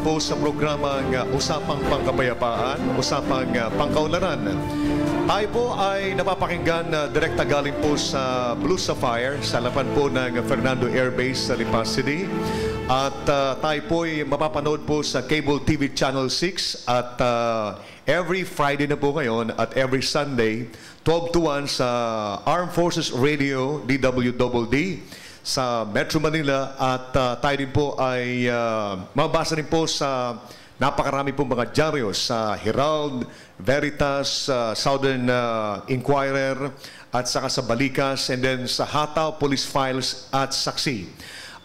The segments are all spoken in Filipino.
po sa programang Usapang Pangkapayapaan, Usapang Pangkaunlaran. Tayo po ay napapakinggan direkta galing po sa Blue Sapphire, sa harapan po ng Fernando Air Base sa Lipa City. At tayo po ay mapapanood po sa Cable TV Channel 6 at every Friday na po ngayon at every Sunday, 12 to 1 sa Armed Forces Radio, DWDD, sa Metro Manila. At tayo din po ay mabasa rin po sa napakarami pong mga dyaryo sa Herald, Veritas, Southern Inquirer, at saka sa Balikas, and then sa Hataw, Police Files at Saksi.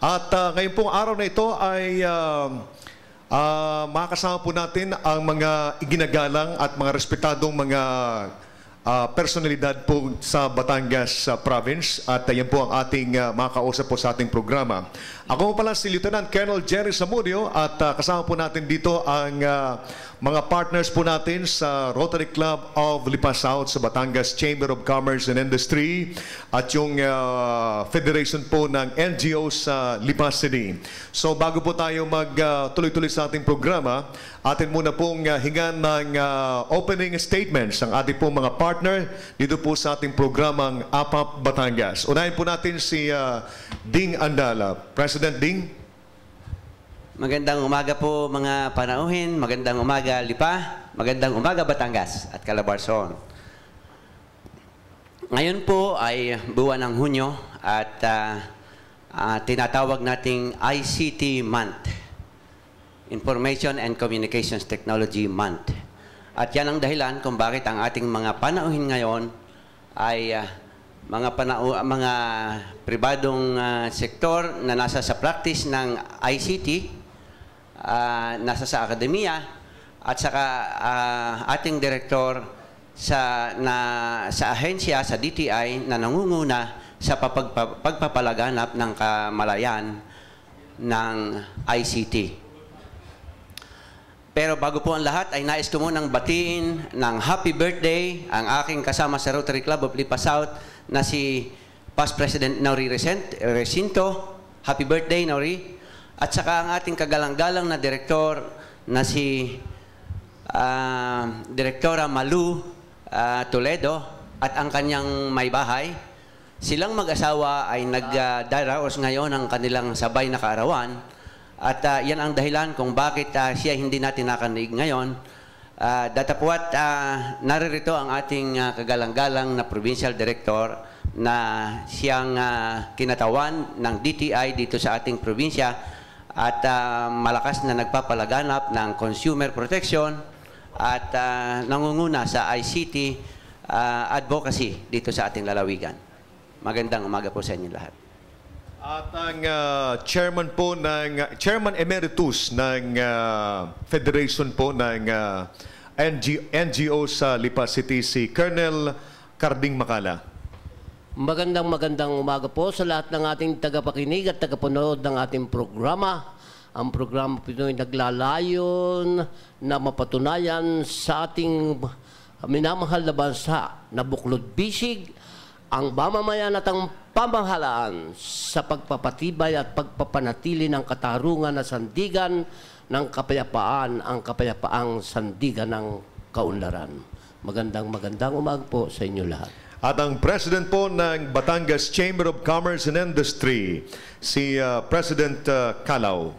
At ngayon pong araw na ito ay makakasama po natin ang mga iginagalang at mga respetadong mga personalidad po sa Batangas Province. At yan po ang ating makakausap po sa ating programa. Ako po pala si Lieutenant Colonel Jerry Zamudio at kasama po natin dito ang mga partners po natin sa Rotary Club of Lipa South, sa Batangas Chamber of Commerce and Industry, at yung Federation po ng NGO sa Lipa City. So bago po tayo magtuloy-tuloy sa ating programa, atin muna pong hingan ng opening statements ang ating pong mga partner dito po sa ating programang APAP Batangas. Unahin po natin si Ding Andala. President Ding. Magandang umaga po mga panauhin, magandang umaga Lipa, magandang umaga Batangas at Calabarzon. Ngayon po ay buwan ng Hunyo at tinatawag nating ICT Month, Information and Communications Technology Month. At yan ang dahilan kung bakit ang ating mga panauhin ngayon ay mga pribadong sektor na nasa sa practice ng ICT, nasa sa akademiya, at saka ating direktor sa ahensya, sa DTI, na nangunguna sa pagpapalaganap ng kamalayan ng ICT. Pero bago po ang lahat, ay nais ko munang batiin ng happy birthday ang aking kasama sa Rotary Club of Lipa South na si Past President Nori Recinto. Happy birthday, Nori. At saka ang ating kagalang-galang na direktor na si Direktora Malu Toledo at ang kanyang may bahay. Silang mag-asawa ay nagdaraos ngayon ng kanilang sabay na kaarawan. At yan ang dahilan kung bakit siya hindi natin nakaniig ngayon. Datapwat naririto ang ating kagalang-galang na Provincial Director na siyang kinatawan ng DTI dito sa ating probinsya at malakas na nagpapalaganap ng consumer protection at nangunguna sa ICT advocacy dito sa ating lalawigan. Magandang umaga po sa inyo lahat. At ang Chairman Emeritus ng Federation po ng NGO sa Lipa City, si Colonel Carding Macala. Magandang umaga po sa lahat ng ating tagapakinig at tagapanood ng ating programa. Ang programa po ito ay naglalayon na mapatunayan sa ating minamahal na bansa na buklod bisig ang mamamayan at ang pamahalaan sa pagpapatibay at pagpapanatili ng katarungan na sandigan ng kapayapaan, ang kapayapaang sandigan ng kaunlaran. Magandang umaga po sa inyo lahat. At ang President po ng Batangas Chamber of Commerce and Industry, si President Calao.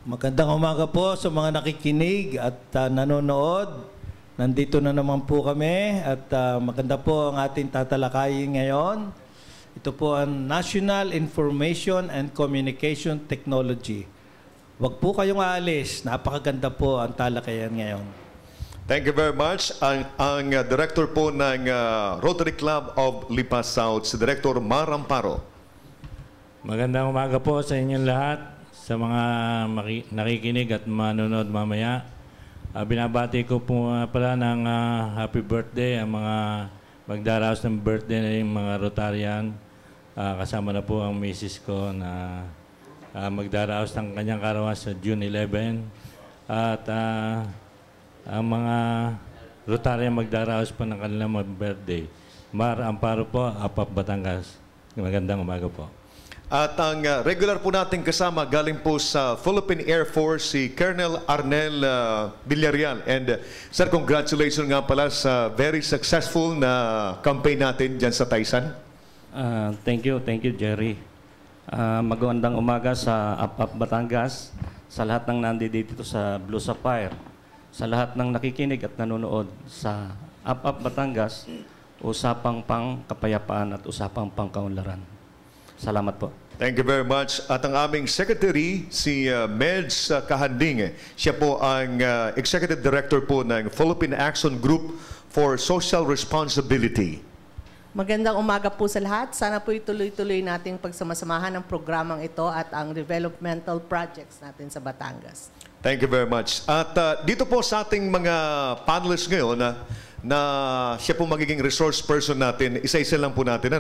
Magandang umaga po sa mga nakikinig at nanonood. Nandito na naman po kami at maganda po ang ating tatalakayin ngayon. Ito po ang National Information and Communication Technology. Huwag po kayong aalis. Napakaganda po ang talakayan ngayon. Thank you very much. Ang director po ng Rotary Club of Lipa South, si Director Mar Amparo. Magandang umaga po sa inyong lahat, sa mga nakikinig at manonood mamaya. Binabati ko po pala ng happy birthday ang mga magdaraos ng birthday ng mga Rotarian. Kasama na po ang misis ko na magdaraos ng kanyang karawan sa June 11. At ang mga Rotarian magdaraos po ng kanilang birthday. Mar Amparo po, APAP Batangas. Magandang umaga po. At ang regular po nating kasama galing po sa Philippine Air Force, si Colonel Arnel Villarreal. And sir, congratulations nga pala sa very successful na campaign natin dyan sa Taysan. Thank you, Jerry. Magandang umaga sa UpUp Batangas, sa lahat ng nandito sa Blue Sapphire, sa lahat ng nakikinig at nanonood sa UpUp Batangas, usapang pang kapayapaan at usapang pangkaunlaran. Salamat po. Thank you very much. At ang aming secretary, si Meds Kahanding. Siya po ang Executive Director po ng Philippine Action Group for Social Responsibility. Magandang umaga po sa lahat. Sana po ituloy-tuloy nating pagsamasamahan ng programang ito at ang developmental projects natin sa Batangas. Thank you very much. At dito po sa ating mga panelists ngayon na siya po magiging resource person natin, isa-isa lang po natin,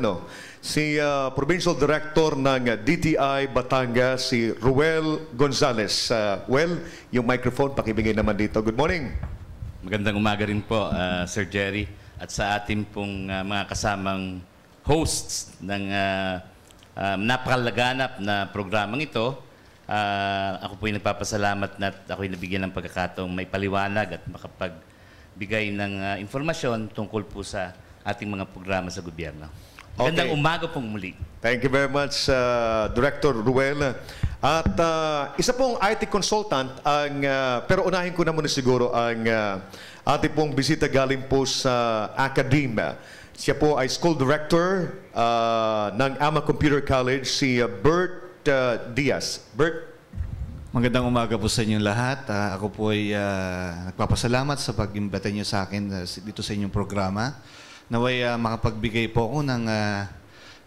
si Provincial Director ng DTI Batangas, si Ruel Gonzales. Well, yung microphone, pakibigay naman dito. Good morning. Magandang umaga rin po, Sir Jerry, at sa ating pong mga kasamang hosts ng napakalaganap na programang ito. Ako po ay nagpapasalamat na ako'y nabigyan ng pagkakataong may paliwanag at makapagbigay ng informasyon tungkol po sa ating mga programa sa gobyerno. Magandang umaga pong muli. Thank you very much, Director Ruel. At isa pong IT consultant, pero unahin ko na muna siguro ang ating pong bisita galing po sa academia. Siya po ay School Director ng AMA Computer College, si Bert Diaz. Bert? Magandang umaga po sa inyong lahat. Ako po ay nagpapasalamat sa pag-imbita niyo sa akin dito sa inyong programa. Naway makapagbigay po ako ng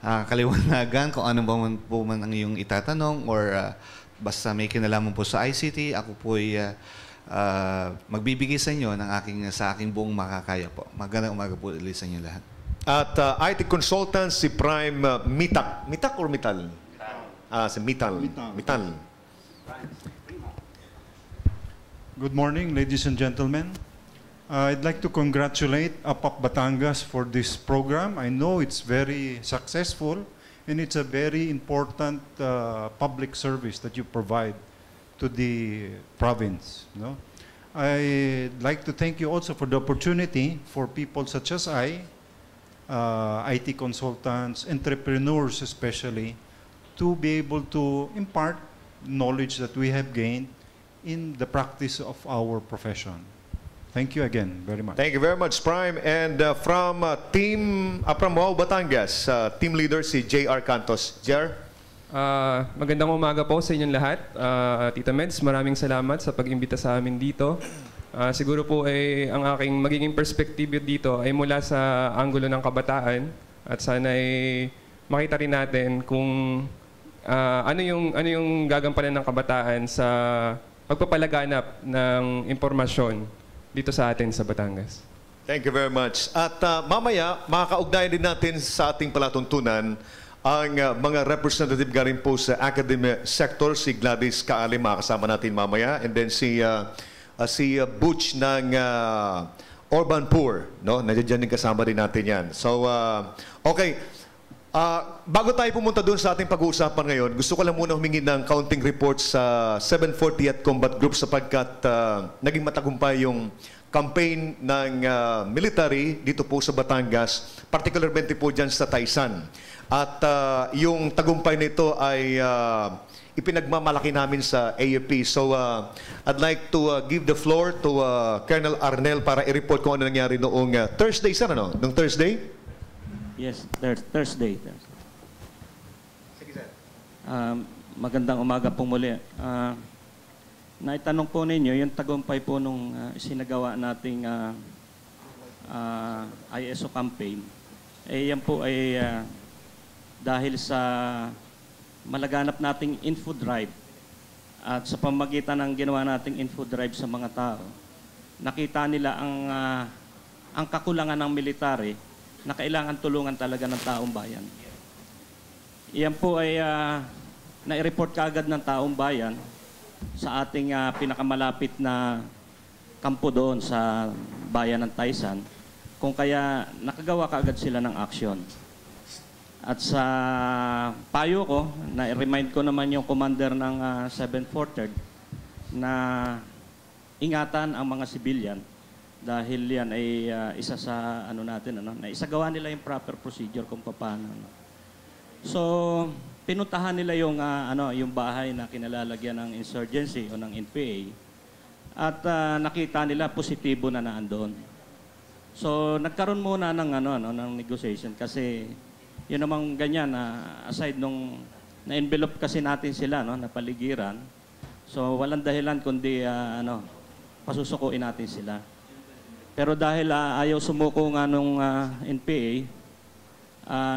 kaliwanagan kung ano ba po man ang iyong itatanong or basta may kinalaman po sa ICT. Ako po ay magbibigay sa inyo ng sa aking buong makakaya po. Magandang umaga po ulit sa inyo lahat. At IT consultant si Prime Mitak. Mitak or Mital? Si Mital. Mital. Good morning, ladies and gentlemen. I'd like to congratulate UpUp Batangas for this program. I know it's very successful and it's a very important public service that you provide to the province. No? I'd like to thank you also for the opportunity for people such as IT consultants, entrepreneurs especially, to be able to impart knowledge that we have gained in the practice of our profession. Thank you again very much. Thank you very much, Prime. And from Wow Batangas, team leader si J.R. Cantos. J.R.? Magandang umaga po sa inyong lahat. Tita Meds, maraming salamat sa pag-imbita sa amin dito. Siguro po ay ang aking magiging perspektibo dito ay mula sa anggulo ng kabataan at sana ay makita rin natin kung ano yung gagampanan ng kabataan sa pagpapalaganap ng impormasyon dito sa atin sa Batangas. Thank you very much. At mamaya, makakaugnayan din natin sa ating palatuntunan ang mga representative galing po sa academic sector, si Gladys Kaalim, makakasama natin mamaya, and then si Butch ng Urban Poor, no? Nandiyan din kasama din natin yan. So, okay. Bago tayo pumunta doon sa ating pag-uusapan ngayon, gusto ko lang muna humingi ng counting report sa 740th Combat Group sapagkat naging matagumpay yung campaign ng military dito po sa Batangas, particularmente po dyan sa Taysan. At yung tagumpay nito ay ipinagmamalaki namin sa AFP. So, I'd like to give the floor to Colonel Arnel para i-report kung ano nangyari noong Thursday, sir, ano? Noong Thursday? Yes, Thursday. Sige, sir. Magandang umaga po muli. Naitanong po ninyo, yung tagumpay po nung isinagawa nating ISO campaign, yan po ay dahil sa malaganap nating info drive at sa pamagitan ng ginawa nating info drive sa mga tao, nakita nila ang kakulangan ng military na kailangan tulungan talaga ng taong bayan. Iyan po ay nai-report kaagad ng taong bayan sa ating pinakamalapit na kampo doon sa bayan ng Taysan, kung kaya nakagawa kaagad sila ng aksyon. At sa payo payo ko, na-remind ko naman yung commander ng 743rd na ingatan ang mga civilian dahil yan ay isa sa na isagawa nila yung proper procedure kung paano. So, pinuntahan nila yung yung bahay na kinalalagyan ng insurgency o ng NPA at nakita nila positibo na naandoon. So, nagkaroon muna ng ng negotiation kasi yun namang ganyan aside nung na-envelope kasi natin sila na paligiran. So, walang dahilan kundi pasusukuin natin sila. Pero dahil ayaw sumuko nga nung NPA,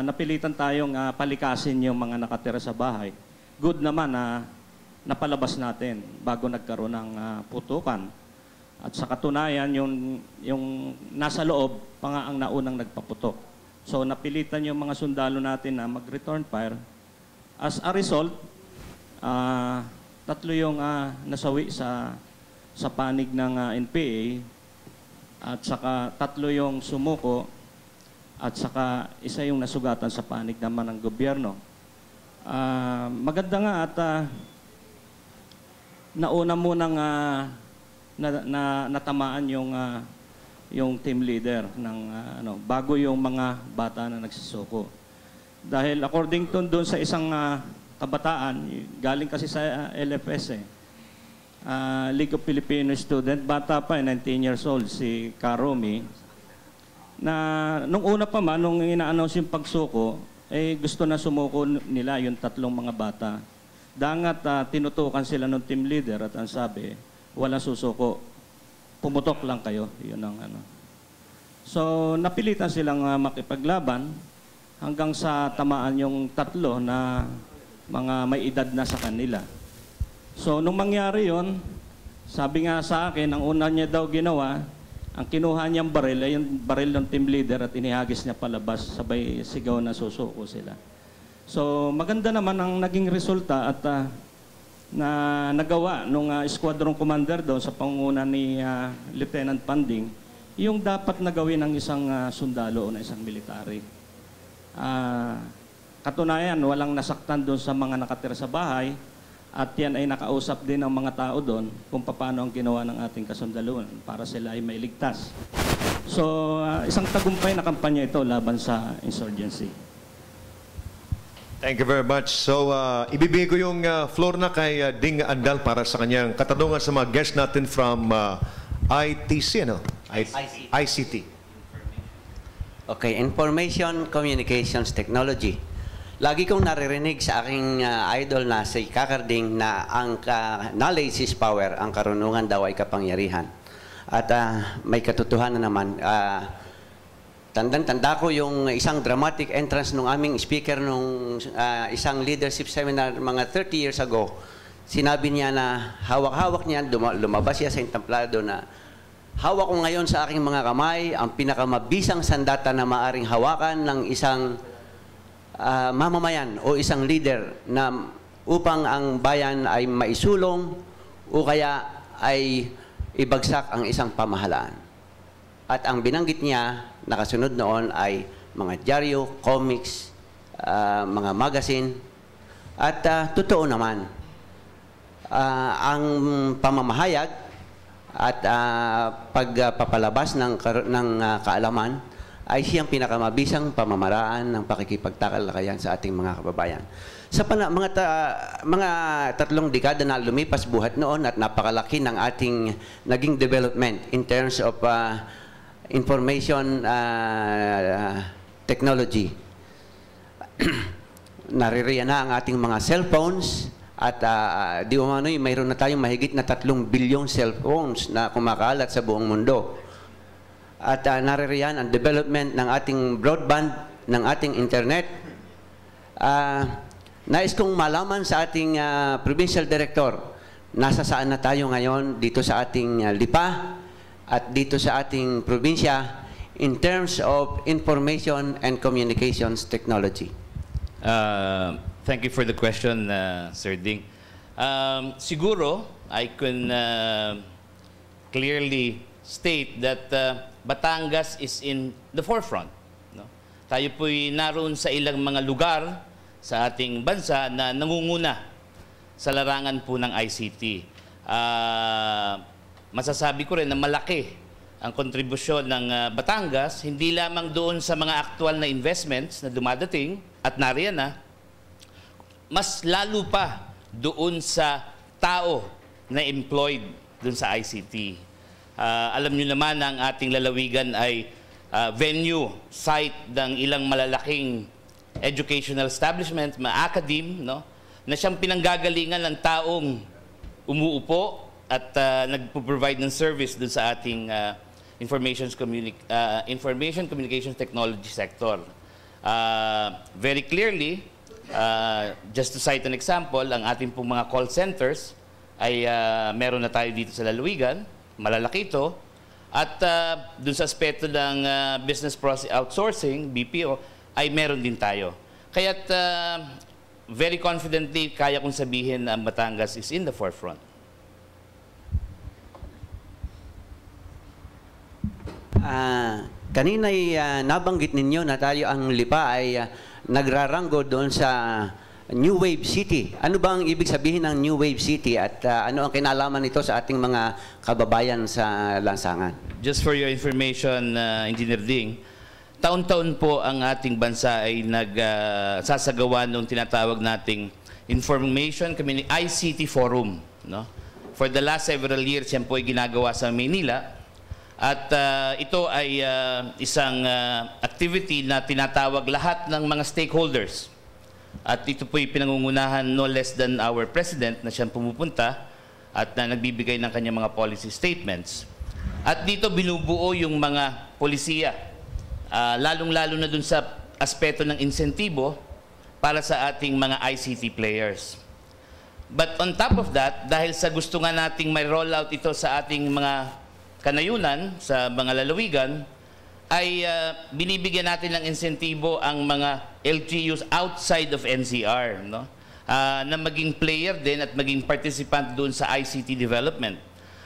napilitan tayong palikasin yung mga nakatira sa bahay. Good naman na napalabas natin bago nagkaroon ng putukan. At sa katunayan, yung nasa loob pa nga ang naunang nagpaputok. So napilitan yung mga sundalo natin na mag-return fire. As a result, 3 yung nasawi sa panig ng NPA at saka 3 yung sumuko at saka 1 yung nasugatan sa panig naman ng gobyerno. Maganda nga at nauna munang natamaan yung team leader ng bago yung mga bata na nagsisuko. Dahil according to doon sa isang kabataan, galing kasi sa LFS League of Filipino Student, bata pa 19 years old si Karomi, na nung una pa man, nung ina-announce yung pagsuko, gusto na sumuko nila yung 3 mga bata. Dangat tinutukan sila ng team leader at ang sabi, walang susuko, pumutok lang kayo. Yun ang So, napilitan silang makipaglaban hanggang sa tamaan yung 3 na mga may edad na sa kanila. So, nung mangyari yon, sabi nga sa akin, ang una niya daw ginawa, ang kinuha niyang baril ay yung baril ng team leader at inihagis niya palabas, sabay sigaw na susuko sila. So, maganda naman ang naging resulta at na nagawa nung squadron commander doon sa pangunguna ni Lieutenant Panding, yung dapat na gawin ng isang sundalo o ng isang military. Katunayan, walang nasaktan doon sa mga nakatira sa bahay at yan ay nakausap din ng mga tao doon kung paano ang ginawa ng ating kasundaluan para sila ay mailigtas. So, isang tagumpay na kampanya ito laban sa insurgency. Thank you very much. So, ibibigay ko yung floor na kay Ding Andal para sa kanyang katanungan sa mga guests natin from ITC, ICT. Okay, Information Communications Technology. Lagi kong naririnig sa aking idol na si Kakarding na ang knowledge is power, ang karunungan daw ay kapangyarihan. At may katotohanan naman. Tanda ko yung isang dramatic entrance nung aming speaker nung isang leadership seminar mga 30 years ago. Sinabi niya na hawak-hawak niya, lumabas siya sa intamplado na hawak ko ngayon sa aking mga kamay ang pinakamabisang sandata na maaring hawakan ng isang mamamayan o isang leader na upang ang bayan ay maisulong o kaya ay ibagsak ang isang pamahalaan. At ang binanggit niya, nakasunod noon ay mga dyaryo, comics, mga magazine. At totoo naman, ang pamamahayag at pagpapalabas ng kaalaman ay siyang pinakamabisang pamamaraan ng pakikipagtakalakayan sa ating mga kababayan. Sa mga 3 dekada na lumipas buhat noon at napakalaki ng ating naging development in terms of information technology. Naririyan na ang ating mga cellphones at di umano'y mayroon na tayong mahigit na 3 bilyong cellphones na kumakalat sa buong mundo. At naririyan ang development ng ating broadband, ng ating internet. Nais kong malaman sa ating provincial director, nasa saan na tayo ngayon dito sa ating lipa at dito sa ating probinsya in terms of information and communications technology? Thank you for the question, Sir Ding. Siguro, I can clearly state that Batangas is in the forefront. No? Tayo po'y naroon sa ilang mga lugar sa ating bansa na nangunguna sa larangan po ng ICT. Masasabi ko rin na malaki ang kontribusyon ng Batangas, hindi lamang doon sa mga aktual na investments na dumadating at nariyan na, mas lalo pa doon sa tao na employed doon sa ICT. Alam nyo naman na ang ating lalawigan ay venue, site ng ilang malalaking educational establishment, mga academe, no? Na siyang pinanggagalingan ng taong umuupo at nagpo-provide ng service doon sa ating information communications technology sector. Very clearly, just to cite an example, ang ating pong mga call centers ay meron na tayo dito sa lalawigan, malalaki ito, at dun sa aspeto ng business process outsourcing, BPO, ay meron din tayo. Kaya't very confidently, kaya kong sabihin na Batangas is in the forefront. Kanina'y nabanggit ninyo na tayo ang Lipa ay nagraranggo doon sa New Wave City. Ano ba ang ibig sabihin ng New Wave City at ano ang kinalaman nito sa ating mga kababayan sa lansangan? Just for your information, Engineer Ding, taon-taon po ang ating bansa ay nagsasagawa ng tinatawag nating Information Community ICT Forum. No? For the last several years, yan po ay ginagawa sa Maynila. At ito ay isang activity na tinatawag lahat ng mga stakeholders. At ito po ay pinangungunahan no less than our President na siyang pumupunta at na nagbibigay ng kanyang mga policy statements. At dito binubuo yung mga polisiya, lalong-lalo na dun sa aspeto ng insentibo para sa ating mga ICT players. But on top of that, dahil sa gusto nga nating may rollout ito sa ating mga kanayunan, sa mga lalawigan, ay binibigyan natin ng insentibo ang mga LGUs outside of NCR, no? Na maging player din at maging participant doon sa ICT development.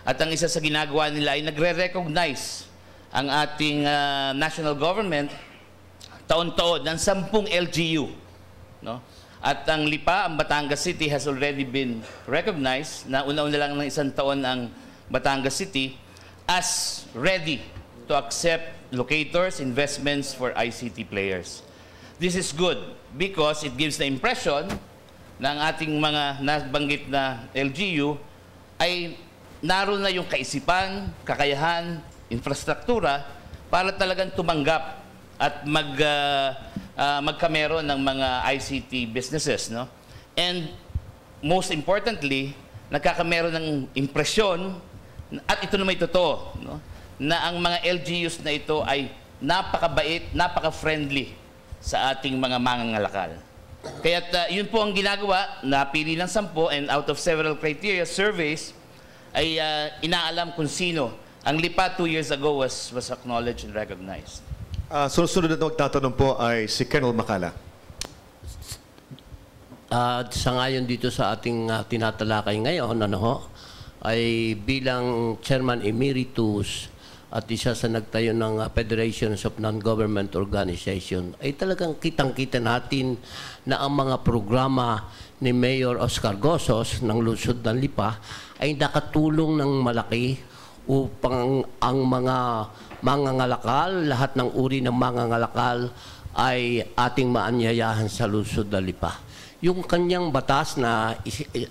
At ang isa sa ginagawa nila ay nagre-recognize ang ating national government taon-taon ng 10 LGU. No? At ang Lipa, ang Batangas City has already been recognized na una-una lang ng 1 taon ang Batangas City as ready to accept locators, investments for ICT players. This is good because it gives the impression na ang ating mga nabanggit na LGU ay naroon na yung kaisipan, kakayahan, infrastruktura para talagang tumanggap at magkameron ng mga ICT businesses. No? And most importantly, nagkakameron ng impresyon, at ito na may totoo, no? Na ang mga LGUs na ito ay napakabait, napaka-friendly sa ating mga mangangalakal. Kaya't yun po ang ginagawa, napili ng 10 and out of several criteria surveys ay inaalam kung sino. Ang Lipa 2 years ago was acknowledged and recognized. Sunod na magtatanong po ay si Colonel Macala. Sa ngayon dito sa ating tinatalakay ngayon, ay bilang Chairman Emeritus at isa sa nagtayo ng Federations of Non-Government Organization, ay talagang kitang-kita natin na ang mga programa ni Mayor Oscar Gosos ng Lungsod ng Lipa ay nakatulong ng malaki upang ang mga mangangalakal, lahat ng uri ng mangangalakal ay ating maanyayahan sa Lungsod ng Lipa. Yung kanyang batas na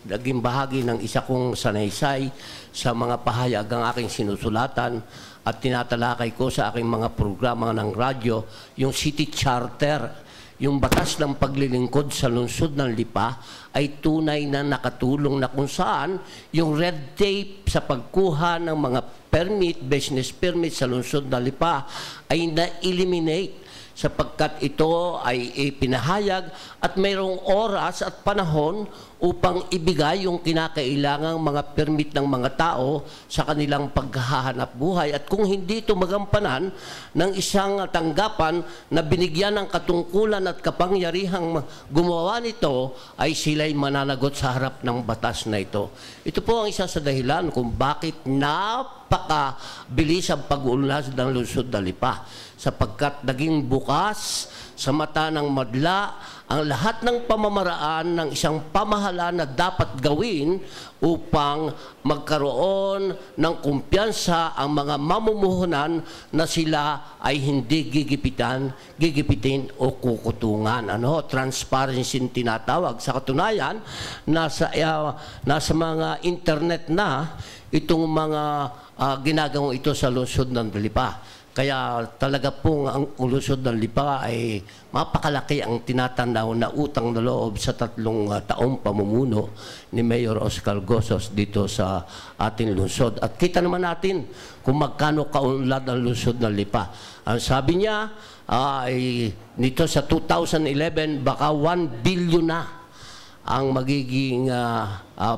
naging bahagi ng isa kong sanaysay sa mga pahayag ang aking sinusulatan at tinatalakay ko sa aking mga programa ng radyo, yung City Charter, yung batas ng paglilingkod sa Lungsod ng Lipa ay tunay na nakatulong na kung saan yung red tape sa pagkuha ng mga permit, business permit sa Lungsod ng Lipa ay na-eliminate sapagkat ito ay ipinahayag at mayroong oras at panahon upang ibigay yung kinakailangang mga permit ng mga tao sa kanilang paghahanap buhay. At kung hindi ito magampanan ng isang tanggapan na binigyan ng katungkulan at kapangyarihang gumawa nito, ay sila'y mananagot sa harap ng batas na ito. Ito po ang isa sa dahilan kung bakit napakabilis ang pag-uunlad ng Lungsod ng Lipa, sapagkat naging bukas sa mata ng madla ang lahat ng pamamaraan ng isang pamahalaan na dapat gawin upang magkaroon ng kumpiyansa ang mga mamumuhunan na sila ay hindi gigipitin o kukutungan. Transparency tinatawag. Sa katunayan, nasa mga internet na itong mga ginagawang ito sa lungsod ng Lipa. Kaya talaga pong ang lungsod ng Lipa ay mapakalaki ang tinatanaw na utang na loob sa 3 taong pamumuno ni Mayor Oscar Gosos dito sa ating lungsod. At kita naman natin kung magkano kaunlad ang lungsod ng Lipa. Ang sabi niya ay nito sa 2011 baka 1 billion na ang magiging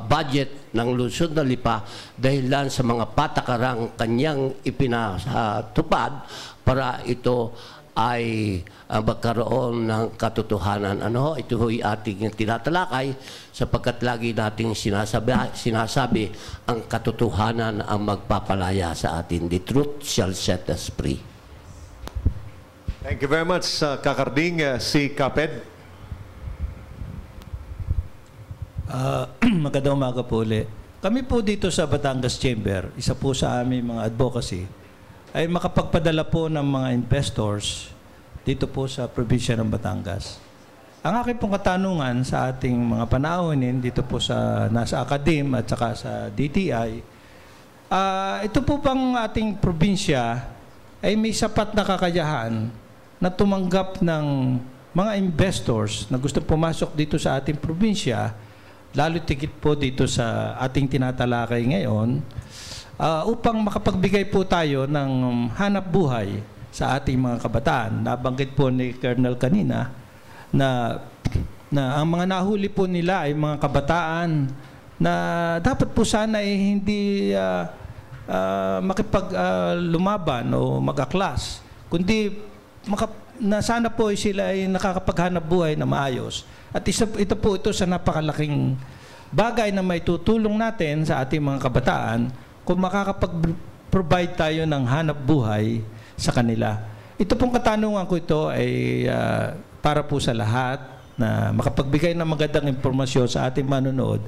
budget ng lungsod ng Lipa dahil lang sa mga patakarang kanyang ipinatupad para ito ay magkaroon ng katotohanan. Ito ho'y ating tinatalakay sapagkat lagi nating sinasabi ang katotohanan ang magpapalaya sa atin. The truth shall set us free. Thank you very much, Kakarding. Si Kaped. Magandang umaga po ulit. Kami po dito sa Batangas Chamber, isa po sa aming mga advocacy, ay makapagpadala po ng mga investors dito po sa probinsya ng Batangas. Ang aking pong katanungan sa ating mga panauhin dito po sa nasa Akadim at saka sa DTI, ito po bang ating probinsya ay may sapat na kakayahan na tumanggap ng mga investors na gusto pumasok dito sa ating probinsya, lalo tigit po dito sa ating tinatalakay ngayon, upang makapagbigay po tayo ng hanap buhay sa ating mga kabataan. Nabanggit po ni Colonel kanina na ang mga nahuli po nila ay mga kabataan na dapat po sana ay hindi makipaglumaban o mag-aklas, kundi na sana po sila ay nakakapaghanap buhay na maayos. At ito po sa napakalaking bagay na may tutulong natin sa ating mga kabataan kung makakapag-provide tayo ng hanap buhay sa kanila. Ito pong katanungan ko ito ay para po sa lahat na makapagbigay ng magandang impormasyon sa ating manonood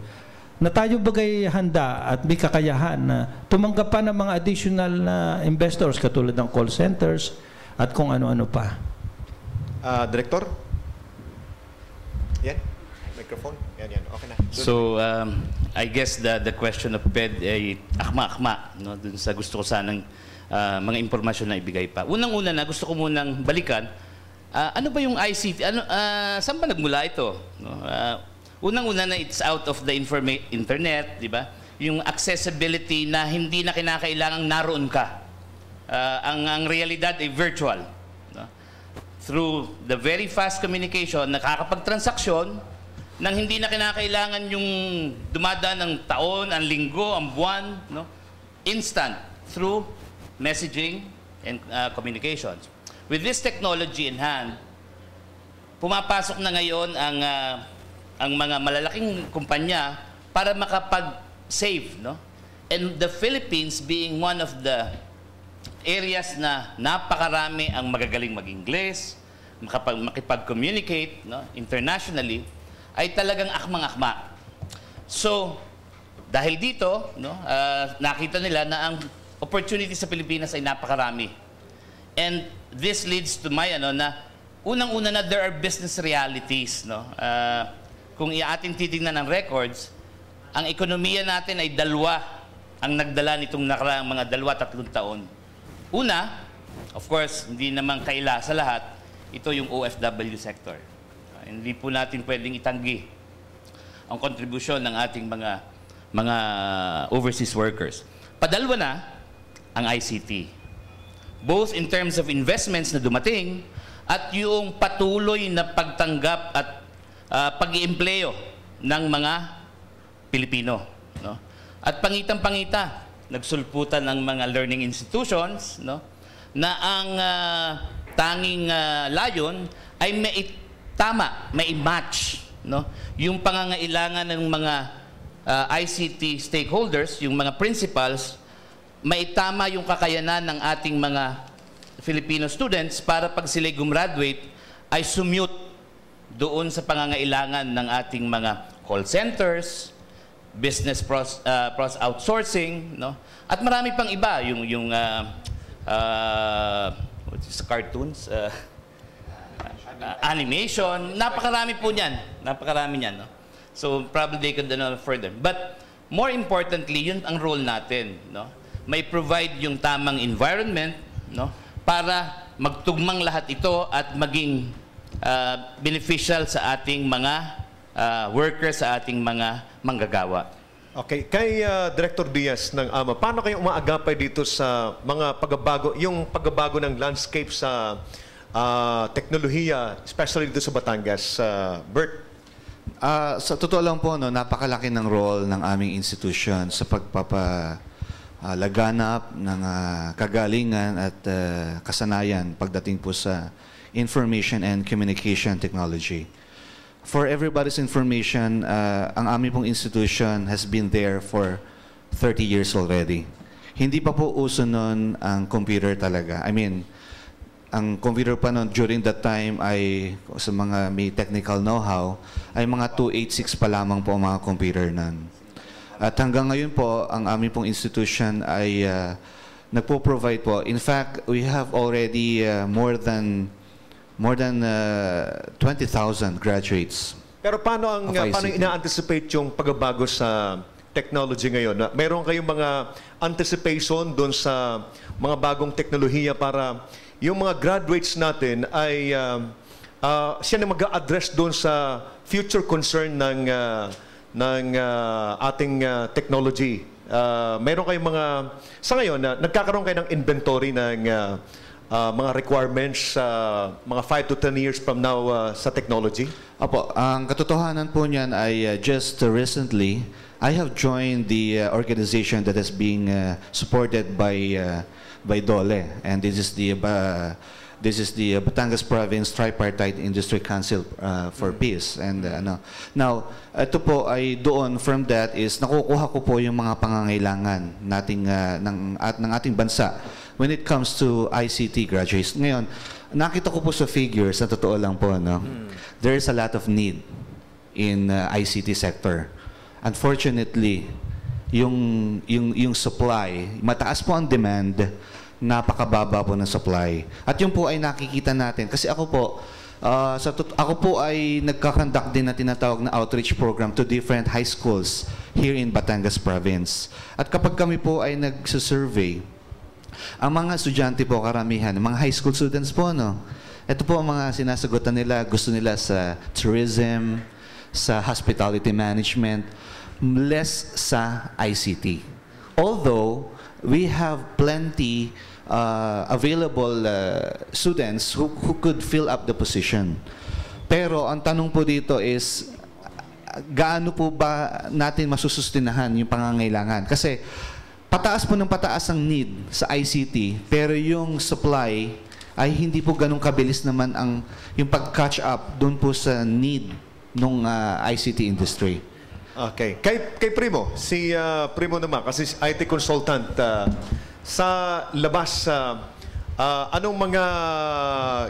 na tayo bagay handa at may kakayahan na tumanggap pa ng mga additional na investors katulad ng call centers at kung ano-ano pa. Director? Yan. Microphone. Yan. Okay na. So, I guess the question of PED ay akma-akma, no? Dun sa gusto ko sanang mga impormasyon na ibigay pa. Unang-una na, gusto ko munang balikan, ano ba yung ICT? Saan ba nagmula ito? No? Unang-una na it's out of the internet, di ba? Yung accessibility na hindi na kinakailangang naroon ka. Ang realidad ay virtual. No? Through the very fast communication, nakakapagtransaksyon nang hindi na kinakailangan yung dumadaan ng taon, ang linggo, ang buwan. No? Instant through messaging and communications. With this technology in hand, pumapasok na ngayon ang mga malalaking kumpanya para makapag-save. No? And the Philippines being one of the areas na napakarami ang magagaling mag-Ingles, makipag-communicate, no, internationally, ay talagang akmang-akma. So, dahil dito, no, nakita nila na ang opportunity sa Pilipinas ay napakarami. And this leads to my na unang-una na there are business realities. No? Kung ating titignan ng records, ang ekonomiya natin ay 2 ang nagdala nitong nakaraang mga 2-3 taon. Una, of course, hindi naman kaila sa lahat, ito yung OFW sector. Hindi po natin pwedeng itanggi ang kontribusyon ng ating mga overseas workers. Padalwa na ang ICT. Both in terms of investments na dumating at yung patuloy na pagtanggap at pag-iempleyo ng mga Pilipino. No? At pangitan-pangita, nagsulputan ng mga learning institutions, no, na ang tanging layon ay may match, no, yung pangangailangan ng mga ICT stakeholders, yung mga principals, maitama yung kakayanan ng ating mga Filipino students para pag sila gumraduate ay sumute doon sa pangangailangan ng ating mga call centers, business process outsourcing, no? At marami pang iba, yung what is cartoons, animation, napakarami po niyan. Napakarami niyan, no? So probably they could know further. But more importantly, yun ang role natin, no? May provide yung tamang environment, no? Para magtugmang lahat ito at maging beneficial sa ating mga workers, sa ating mga manggagawa. Okay, kay Director Diaz ng AMA, paano kayo umaagapay dito sa mga pagbabago, yung pagbabago ng landscape sa teknolohiya, especially dito sa Batangas? Bert? Sa totoo lang po, no, napakalaki ng role ng aming institution sa pagpapalaganap ng kagalingan at kasanayan pagdating po sa information and communication technology. For everybody's information, ang aming pong institution has been there for 30 years already. Hindi pa po uso nun ang computer talaga. I mean, ang computer pa noon during that time ay, sa mga may technical know-how, ay mga 286 pa lamang po ang mga computer nun. At hanggang ngayon po, ang aming pong institution ay nagpo-provide po. In fact, we have already more than 20,000 graduates. Pero paano ina-anticipate yung pagbabago sa technology ngayon? Meron kayong mga anticipation doon sa mga bagong teknolohiya para yung mga graduates natin ay siya na mag-a-address doon sa future concern ng ating technology. Meron kayong mga, sa ngayon, nagkakaroon kayo ng inventory ng mga requirements mga 5 to 10 years from now sa technology? Apo, ang katotohanan po niyan ay just recently, I have joined the organization that is being supported by DOLE, and this is the Batangas Province Tripartite Industry Council for Peace. And now, ito po ay doon from that is nakukuha ko po yung mga pangangailangan nating ng ating bansa when it comes to ICT graduates. Ngayon, nakita ko po sa figures, na totoo lang po, no? There is a lot of need in ICT sector. Unfortunately, yung supply, mataas po ang demand, napakababa po ng supply. At yun po ay nakikita natin. Kasi ako po, ako po ay nagkakandak din na tinatawag na outreach program to different high schools here in Batangas Province. At kapag kami po ay nagsusurvey, ang mga estudyante po karamihan, mga high school students po, no? Ito po ang mga sinasagutan nila, gusto nila sa tourism, sa hospitality management, less sa ICT. Although, we have plenty available students who could fill up the position. Pero ang tanong po dito is, gaano po ba natin masusustinahan yung pangangailangan? Kasi pataas po ng pataas ang need sa ICT, pero yung supply ay hindi po ganun kabilis naman yung pag-catch up doon po sa need ng ICT industry. Okay. Kay Primo, si Primo naman, kasi IT consultant, sa labas, anong mga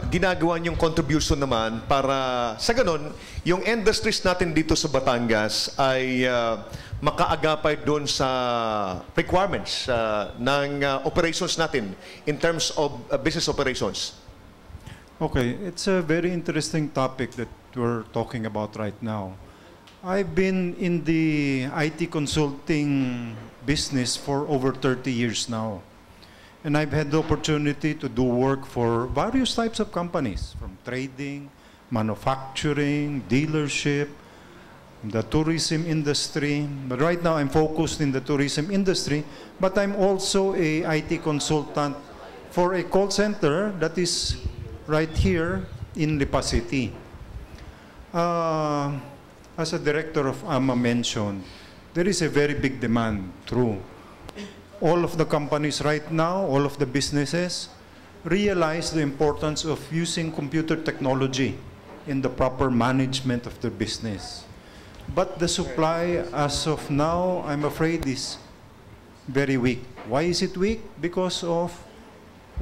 ginagawa niyong contribution naman para sa ganun, yung industries natin dito sa Batangas ay makaagapay doon sa requirements ng operations natin in terms of business operations? Okay, it's a very interesting topic that we're talking about right now. I've been in the IT consulting business for over 30 years now. And I've had the opportunity to do work for various types of companies, from trading, manufacturing, dealership, the tourism industry. But right now, I'm focused in the tourism industry, but I'm also a IT consultant for a call center that is right here in Lipa City. As a director of AMA mentioned, there is a very big demand through all of the companies right now, all of the businesses realize the importance of using computer technology in the proper management of their business. But the supply as of now, I'm afraid, is very weak. Why is it weak? Because of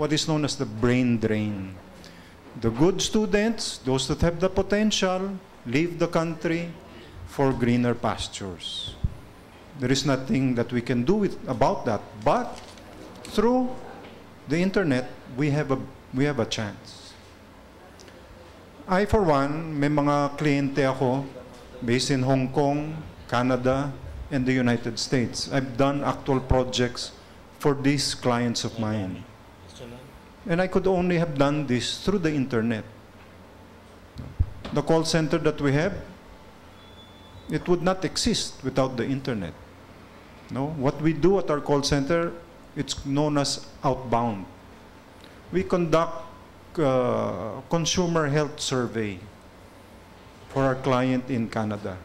what is known as the brain drain. The good students, those that have the potential, leave the country for greener pastures. There is nothing that we can do about that. But through the internet, we have a chance. I, for one, may mga kliyente ako based in Hong Kong, Canada, and the United States. I've done actual projects for these clients of mine. And I could only have done this through the internet. The call center that we have, it would not exist without the internet. No? What we do at our call center, it's known as outbound. We conduct consumer health survey for our client in Canada.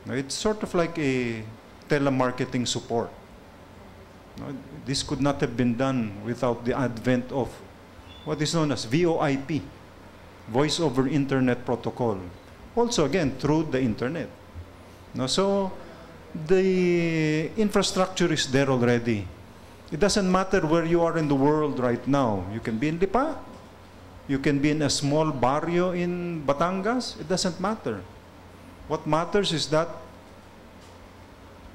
It's sort of like a telemarketing support. This could not have been done without the advent of what is known as VoIP, Voice over Internet Protocol. Also, again, through the internet. So, the infrastructure is there already. It doesn't matter where you are in the world right now. You can be in Lipa. You can be in a small barrio in Batangas. It doesn't matter. What matters is that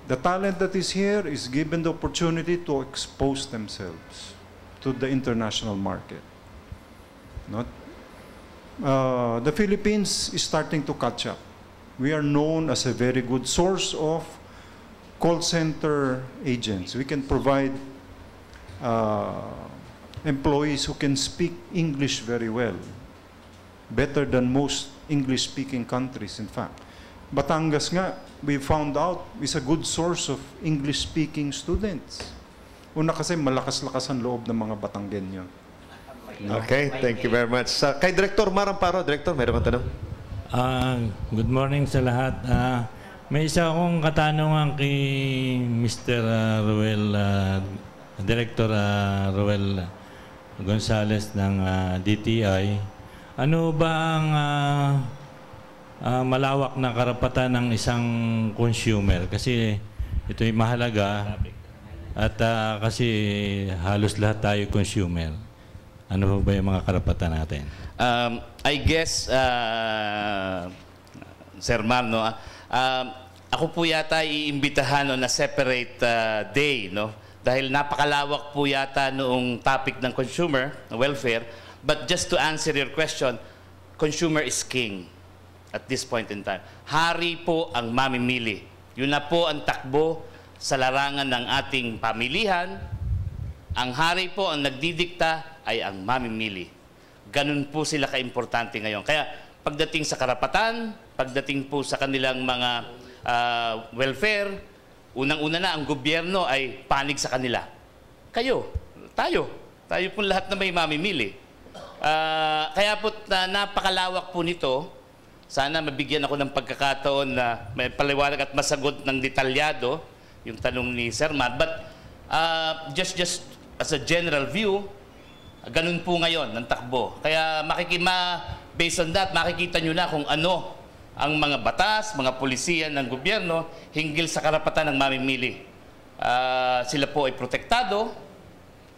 the talent that is here is given the opportunity to expose themselves to the international market. The Philippines is starting to catch up. We are known as a very good source of call center agents. We can provide employees who can speak English very well, better than most English-speaking countries, in fact. Batangas nga, we found out, is a good source of English-speaking students. Una kasi malakas-lakas ang loob ng mga Batanggenyo. Okay, thank you very much. Kay Director Maramparo, Director, mayroon kang tanong? Good morning sa lahat. May isa akong katanungan kay Mr. Ruel, Director Ruel Gonzales ng DTI. Ano ba ang malawak na karapatan ng isang consumer? Kasi ito'y mahalaga at kasi halos lahat tayo consumer. Ano ba yung mga karapatan natin? I guess, Sir Mar, no? Ako po yata iimbitahan na separate day, no? Dahil napakalawak po yata noong topic ng consumer welfare. But just to answer your question, consumer is king at this point in time. Hari po ang mamimili. Yun na po ang takbo sa larangan ng ating pamilihan. Ang hari po ang nagdidikta ay ang mamimili. Ganun po sila kaimportante ngayon. Kaya pagdating sa karapatan, pagdating po sa kanilang mga welfare, unang-una na ang gobyerno ay panig sa kanila. Kayo, tayo po lahat na may mamimili. Kaya po napakalawak po nito. Sana mabigyan ako ng pagkakataon na may paliwanag at masagot ng detalyado yung tanong ni Sir Matt. But just as a general view, ganun po ngayon ng takbo. Kaya based on that, makikita nyo na kung ano ang mga batas, mga polisiya ng gobyerno hinggil sa karapatan ng mamimili. Sila po ay protektado.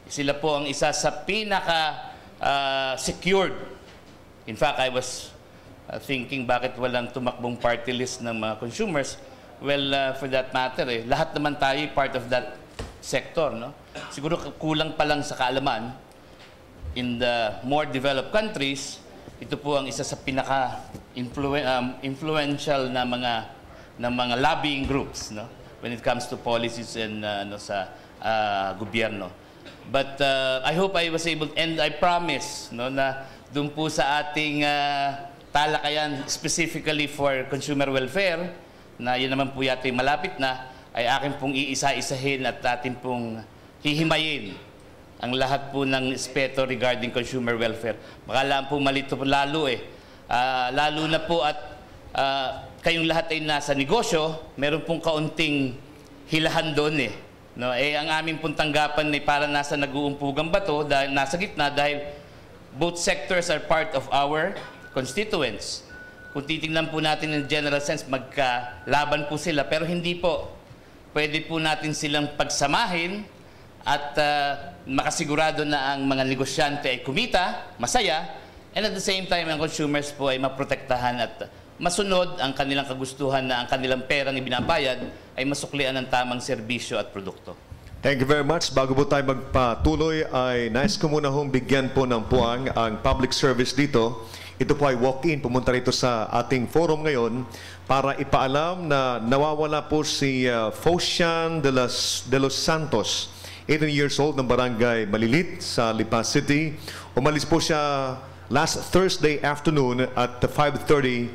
Sila po ang isa sa pinaka-secured. In fact, I was thinking bakit walang tumakbong party list ng mga consumers. Well, for that matter, lahat naman tayo part of that sector. No? Siguro kulang pa lang sa kaalaman. In the more developed countries, ito po ang isa sa pinaka-influential na mga lobbying groups, no? When it comes to policies and sa gobyerno. But I hope I was able, and I promise, no, na doon po sa ating talakayan specifically for consumer welfare, na yun naman po yata yung malapit na, ay akin pong iisa-isahin at atin pong hihimayin ang lahat po ng aspeto regarding consumer welfare. Baka po malito po lalo lalo na po at kayong lahat ay nasa negosyo, meron pong kaunting hilahan doon No? Ang aming pong tanggapan ay para nasa nag-uumpugang bato, dahil nasa gitna, dahil both sectors are part of our constituents. Kung titingnan po natin in general sense, magkalaban po sila, pero hindi po. Pwede po natin silang pagsamahin at makasigurado na ang mga negosyante ay kumita, masaya, and at the same time, ang consumers po ay maprotektahan at masunod ang kanilang kagustuhan na ang kanilang perang ibinabayad ay masuklian ng tamang serbisyo at produkto. Thank you very much. Bago po tayo magpatuloy, ay nais ko muna hong bigyan po ng puwang ang public service dito. Ito po ay walk-in. Pumunta rito sa ating forum ngayon para ipaalam na nawawala po si Focian de los Santos, 18 years old, ng barangay Malilit sa Lipa City. Umalis po siya last Thursday afternoon at 5:30.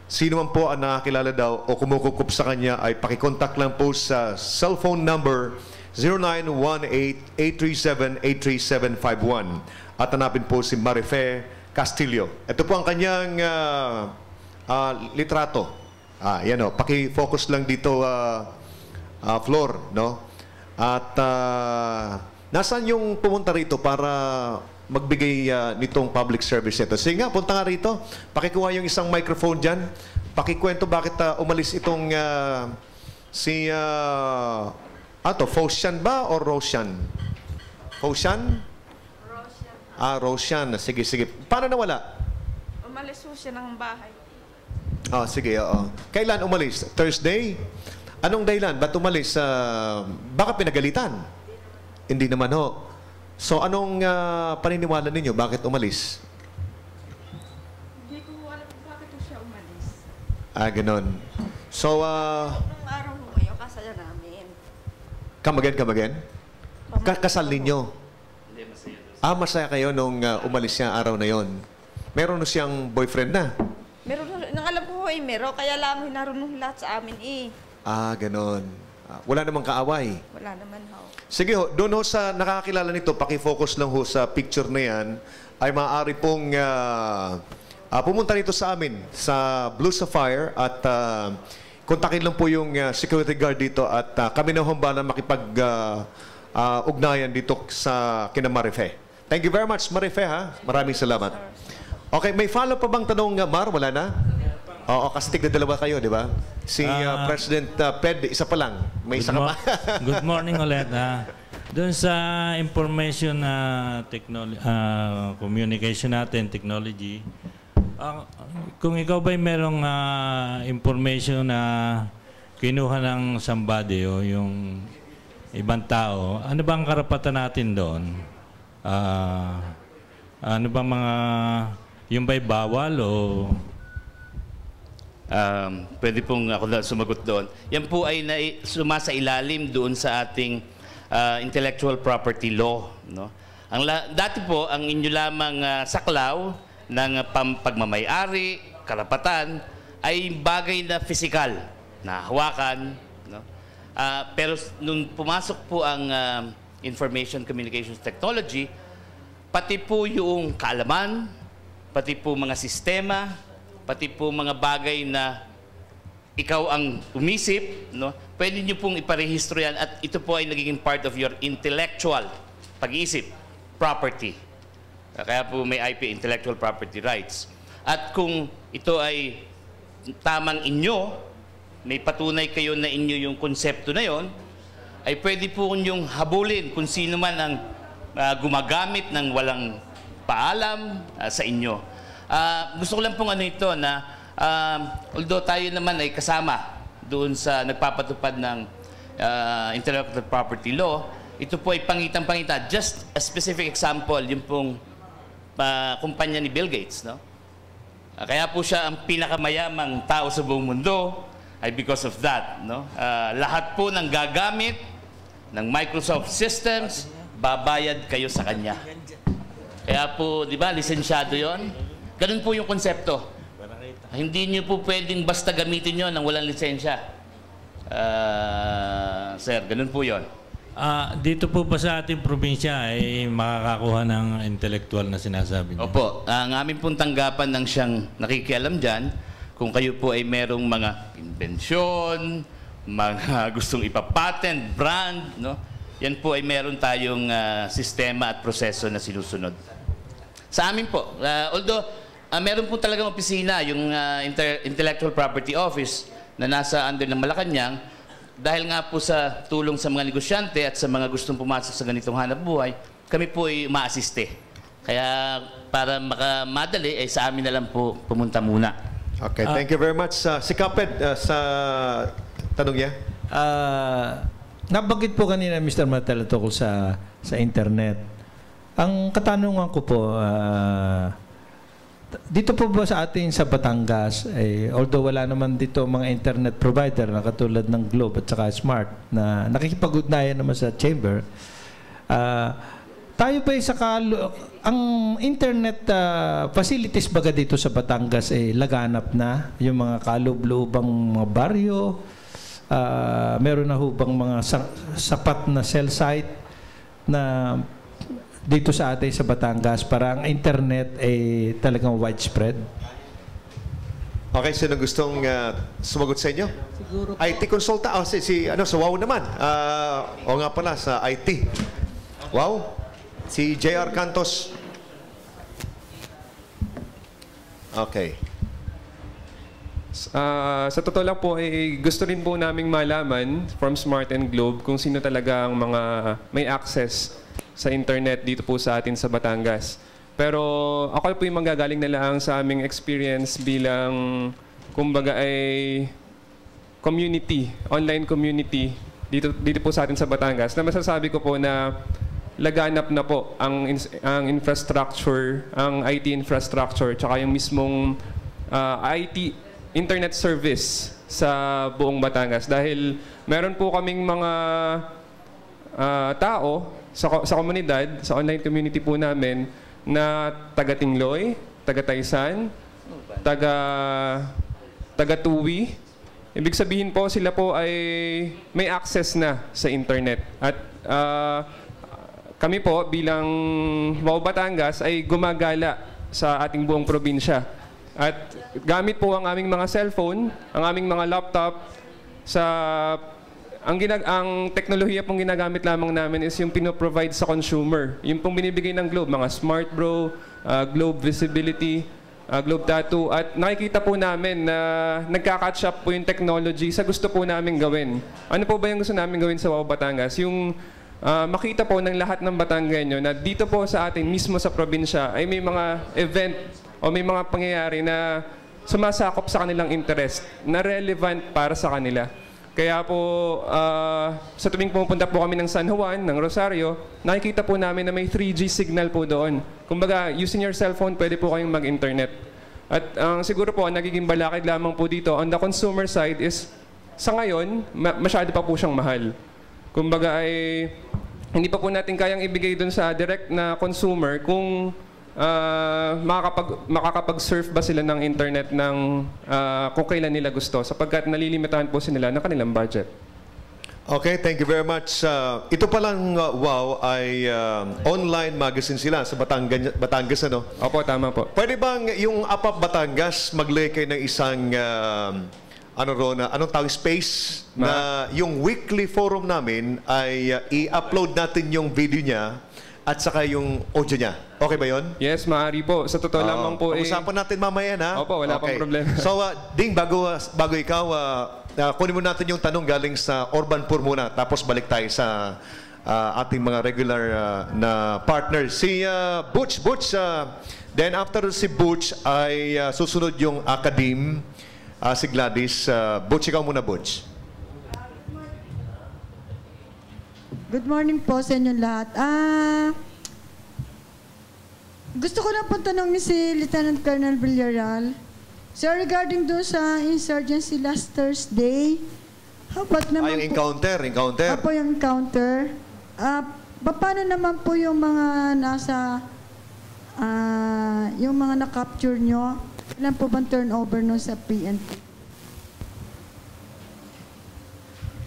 Sino man po ang nakakilala daw o kumukukup sa kanya ay pakikontak lang po sa cellphone number 0918-837-83751 at hanapin po si Marife Castillo. Ito po ang kanyang litrato. Yan o, paki-focus lang dito, Flor, no? At nasaan yung pumunta rito para magbigay nitong public service ito? Sige nga, punta nga rito. Pakikuha yung isang microphone dyan. Pakikwento bakit umalis itong si Focian ba o Roshan? Focian? Roshan. Roshan. Sige, sige. Paano nawala? Umalis po siya ng bahay. Sige, oo. Kailan umalis? Thursday? Anong dahilan? Ba't umalis? Baka pinagalitan? Hindi naman ho. So, anong paniniwala ninyo? Bakit umalis? Hindi ko alam bakit siya umalis. Ganon. So, nung araw mo ngayon, kasaya namin. Come again? Kasal ninyo? Hindi, masaya. Masaya kayo nung umalis siya araw na yon. Meron na siyang boyfriend na? Meron, nang alam ko meron, kaya lang hinarunong lahat sa amin Ganon. Wala namang kaaway? Wala naman ho. Sige ho, doon ho sa nakakilala nito, pakifocus lang ho sa picture na yan, ay maaari pong pumunta nito sa amin, sa Blue Sapphire, at kontakin lang po yung security guard dito at kami na humbala makipag-ugnayan dito sa kina Marife. Thank you very much, Marife, ha? Maraming salamat. Okay, may follow pa bang tanong, Mar? Wala na? Oo, kasi tigda-dalawa kayo, di ba? Si President Ped, isa pa lang. May isa ka pa. Good morning ulit. Doon sa information communication natin, technology, kung ikaw ba'y merong information na kinuha ng somebody o yung ibang tao, ano ba ang karapatan natin doon? Ano ba mga, yung ba'y bawal o... Pwede pong ako na sumagot doon. Yan po ay sumasa ilalim doon sa ating intellectual property law. No? Dati po, ang inyo lamang saklaw ng pagmamayari, karapatan, ay bagay na physical, na hawakan. No? Pero nung pumasok po ang information communications technology, pati po yung kaalaman, pati po mga sistema, pati po mga bagay na ikaw ang umisip, no? Pwede nyo pong iparehistro yan at ito po ay nagiging part of your intellectual pag-iisip, property. Kaya po may IP, intellectual property rights. At kung ito ay tamang inyo, may patunay kayo na inyo yung konsepto na yon, ay pwede po nyong habulin kung sino man ang gumagamit ng walang paalam sa inyo. Gusto ko lang pong ito na although tayo naman ay kasama doon sa nagpapatupad ng intellectual property law, ito po ay pangitan-pangitan. Just a specific example, yung pong kumpanya ni Bill Gates. No? Kaya po siya ang pinakamayamang tao sa buong mundo ay because of that. No? Lahat po ng gagamit ng Microsoft systems, babayad kayo sa kanya. Kaya po, di ba, lisensyado yon. Ganun po yung konsepto. Hindi nyo po pwedeng basta gamitin nyo nang walang lisensya. Sir, ganun po yon. Dito po ba sa ating probinsya ay makakakuha ng intellectual na sinasabi niyo? Opo. Ang aming pong tanggapan ng siyang nakikialam dyan, kung kayo po ay merong mga inbensyon, mga gustong ipapatent, brand, no? Yan po ay meron tayong sistema at proseso na sinusunod. Sa amin po, although meron po talagang opisina, yung Intellectual Property Office na nasa under ng Malacanang, dahil nga po sa tulong sa mga negosyante at sa mga gustong pumasok sa ganitong hanap buhay, kami po ay ma-assiste. Kaya para makamadali, ay sa amin na lang po pumunta muna. Okay, thank you very much. Si Kaped, sa tanong niya. Nabanggit po kanina, Mr. Martel, tungkol sa internet. Ang katanungan ko po, dito po ba sa atin sa Batangas, although wala naman dito mga internet provider na katulad ng Globe at saka Smart na nakikipag-ugnayan naman sa chamber, tayo pa ang internet facilities baga dito sa Batangas laganap na yung mga kaloob-loobang mga baryo, meron na hubang mga sapat na cell site na dito sa atin sa Batangas para ang internet ay talagang widespread? Okay, sino gustong sumagot sa inyo? Siguro IT consultant. Sa WOW naman. O nga pala, sa IT. WOW? Si JR Cantos. Okay. Sa totoo lang po, gusto rin po naming malaman from Smart and Globe kung sino talaga ang mga may access sa internet dito po sa atin sa Batangas. Pero ako po yung manggagaling na lang sa aming experience bilang, kumbaga ay community, online community dito po sa atin sa Batangas, na masasabi ko po na laganap na po ang infrastructure, ang IT infrastructure, tsaka yung mismong IT internet service sa buong Batangas. Dahil meron po kaming mga tao sa komunidad, sa online community po namin, na taga-Tingloy, taga-Taysan, taga-Tuwi. Ibig sabihin po, sila po ay may access na sa internet. At kami po bilang WOW Batangas ay gumagala sa ating buong probinsya. At gamit po ang aming mga cellphone, ang aming mga laptop, ang teknolohiya pong ginagamit lamang namin is yung pinoprovide sa consumer. Yung pong binibigay ng Globe, mga Smart Bro, Globe Visibility, Globe Tattoo. At nakikita po namin na nagka-catch up po yung technology sa gusto po namin gawin. Ano po ba yung gusto namin gawin sa WOW Batangas? Yung makita po ng lahat ng Batanggenyo na dito po sa atin, mismo sa probinsya, ay may mga event o may mga pangyayari na sumasakop sa kanilang interest, na relevant para sa kanila. Kaya po, sa tuwing pumupunta po kami ng San Juan, ng Rosario, nakikita po namin na may 3G signal po doon. Kumbaga, using your cellphone, pwede po kayong mag-internet. At siguro po, ang nagiging balakid lamang po dito, on the consumer side is, sa ngayon, masyado pa po siyang mahal. Kumbaga ay, hindi pa po natin kayang ibigay doon sa direct na consumer kung makakapag-surf ba sila ng internet ng kung kailan nila gusto, sapagkat nalilimitahan po sila ng kanilang budget. Okay, thank you very much. Ito palang WOW ay online magazine sila sa Batangas, ano? Opo, tama po. Pwede bang yung APAP Batangas maglagay kayo ng isang anong tawag, space na yung weekly forum namin ay i-upload natin yung video niya at saka yung audio niya. Okay ba yon? Yes, maaari po. Sa totoo lamang po pag-usapan natin mamaya na. Opo, wala pang problema. So, Ding, bago ikaw, kunin mo natin yung tanong galing sa Urban Poor muna, tapos balik tayo sa ating mga regular na partners. Si Butch, then after si Butch ay susunod yung Akadim, si Gladys. Butch, ikaw muna, Butch. Good morning po sa inyong lahat. Gusto ko lang po tanongin si Lieutenant Colonel Villareal. Sir, regarding doon sa insurgency last Thursday, how about naman yung encounter? Apo yung encounter. Paano naman po yung mga nasa, yung mga na-capture nyo? Ilan po bang turnover nun sa PNP?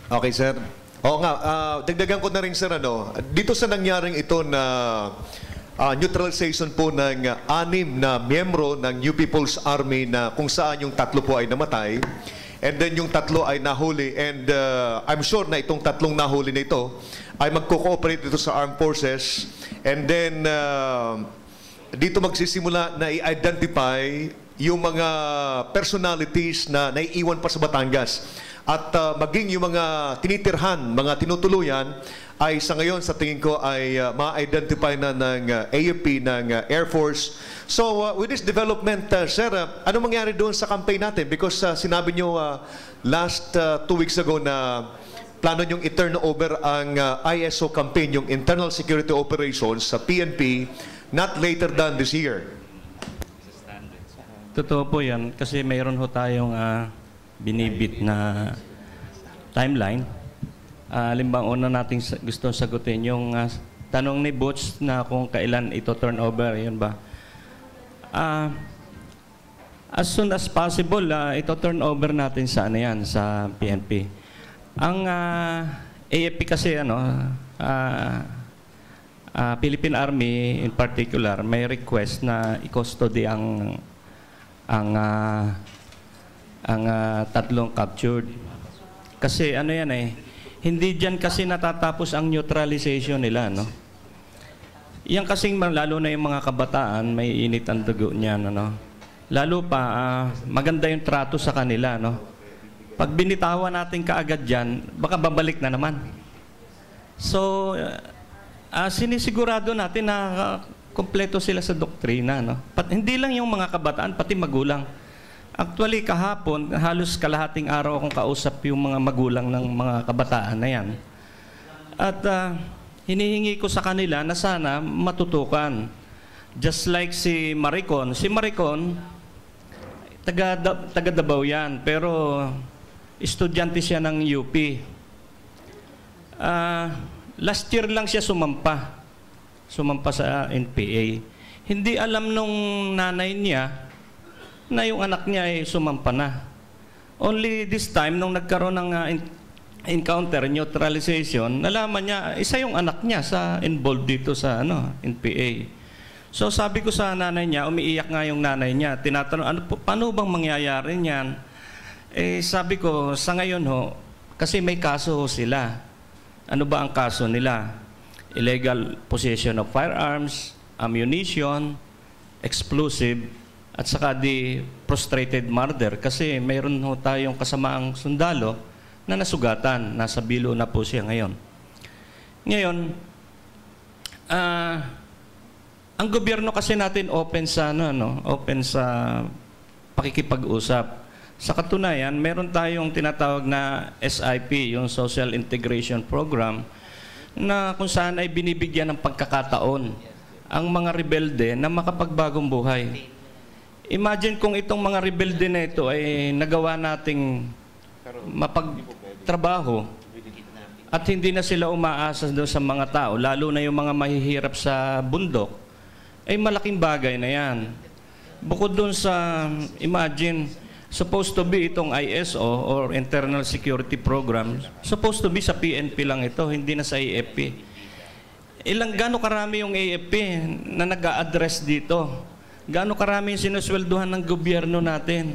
Okay, sir. Oo nga, dagdagan ko na rin, sir, dito sa nangyaring ito na neutralization po ng 6 na miyembro ng New People's Army na kung saan yung 3 po ay namatay and then yung 3 ay nahuli, and I'm sure na itong 3 nahuli na ito ay magko-cooperate dito sa armed forces, and then dito magsisimula na i-identify yung mga personalities na naiiwan pa sa Batangas. at maging yung mga tinitirhan, mga tinutuluyan, ay sa ngayon sa tingin ko ay ma-identify na ng AFP, ng Air Force. So with this development, sir, ano mangyari doon sa campaign natin? Because sinabi nyo last 2 weeks ago na plano nyong i-turn over ang ISO campaign, yung Internal Security Operations sa PNP, not later than this year. Totoo po yan kasi mayroon ho tayong binibit na timeline. Limbang una nating gusto sagutin yung tanong ni Butch na kung kailan ito turn over, yun ba? As soon as possible, ito turn over natin sa sa PNP. Ang AFP kasi Philippine Army in particular may request na i-custody ang tatlong captured. Kasi yan hindi diyan kasi natatapos ang neutralization nila, no? Yan kasing lalo na yung mga kabataan, may init ang dugo niyan, ano? Lalo pa maganda yung trato sa kanila, no? Pag binitawan natin kaagad diyan, baka babalik na naman. So sinisigurado natin na kompleto sila sa doktrina, no? Hindi lang yung mga kabataan, pati magulang. Actually, kahapon, halos kalahating araw akong kausap yung mga magulang ng mga kabataan na yan. At hinihingi ko sa kanila na sana matutukan. Just like si Maricon. Si Maricon, taga Davao yan, pero estudyante siya ng UP. Last year lang siya sumampa sa NPA. Hindi alam nung nanay niya na yung anak niya ay sumampa na. Only this time, nung nagkaroon ng encounter, neutralization, nalaman niya, isa yung anak niya sa involved dito sa NPA. So sabi ko sa nanay niya, umiiyak nga yung nanay niya, tinatanong, paano bang mangyayari niyan? Sabi ko, sa ngayon kasi may kaso sila. Ano ba ang kaso nila? Illegal possession of firearms, ammunition, explosive, at saka di prostrated murder. Kasi mayroon tayong kasamaang sundalo na nasugatan. Nasa bilo na po siya ngayon. Ngayon, ang gobyerno kasi natin open sa open sa pakikipag-usap. Sa katunayan, meron tayong tinatawag na SIP, yung Social Integration Program, na kung saan ay binibigyan ng pagkakataon ang mga rebelde na makapagbagong buhay. Imagine kung itong mga rebelde na ito ay nagawa nating mapagtrabaho at hindi na sila umaasa doon sa mga tao, lalo na yung mga mahihirap sa bundok, ay malaking bagay na yan. Bukod doon sa, imagine, supposed to be itong ISO or Internal Security Program, supposed to be sa PNP lang ito, hindi na sa AFP. Gano'ng karami yung AFP na nag-a-address dito? Gaano karami yung sinuswelduhan ng gobyerno natin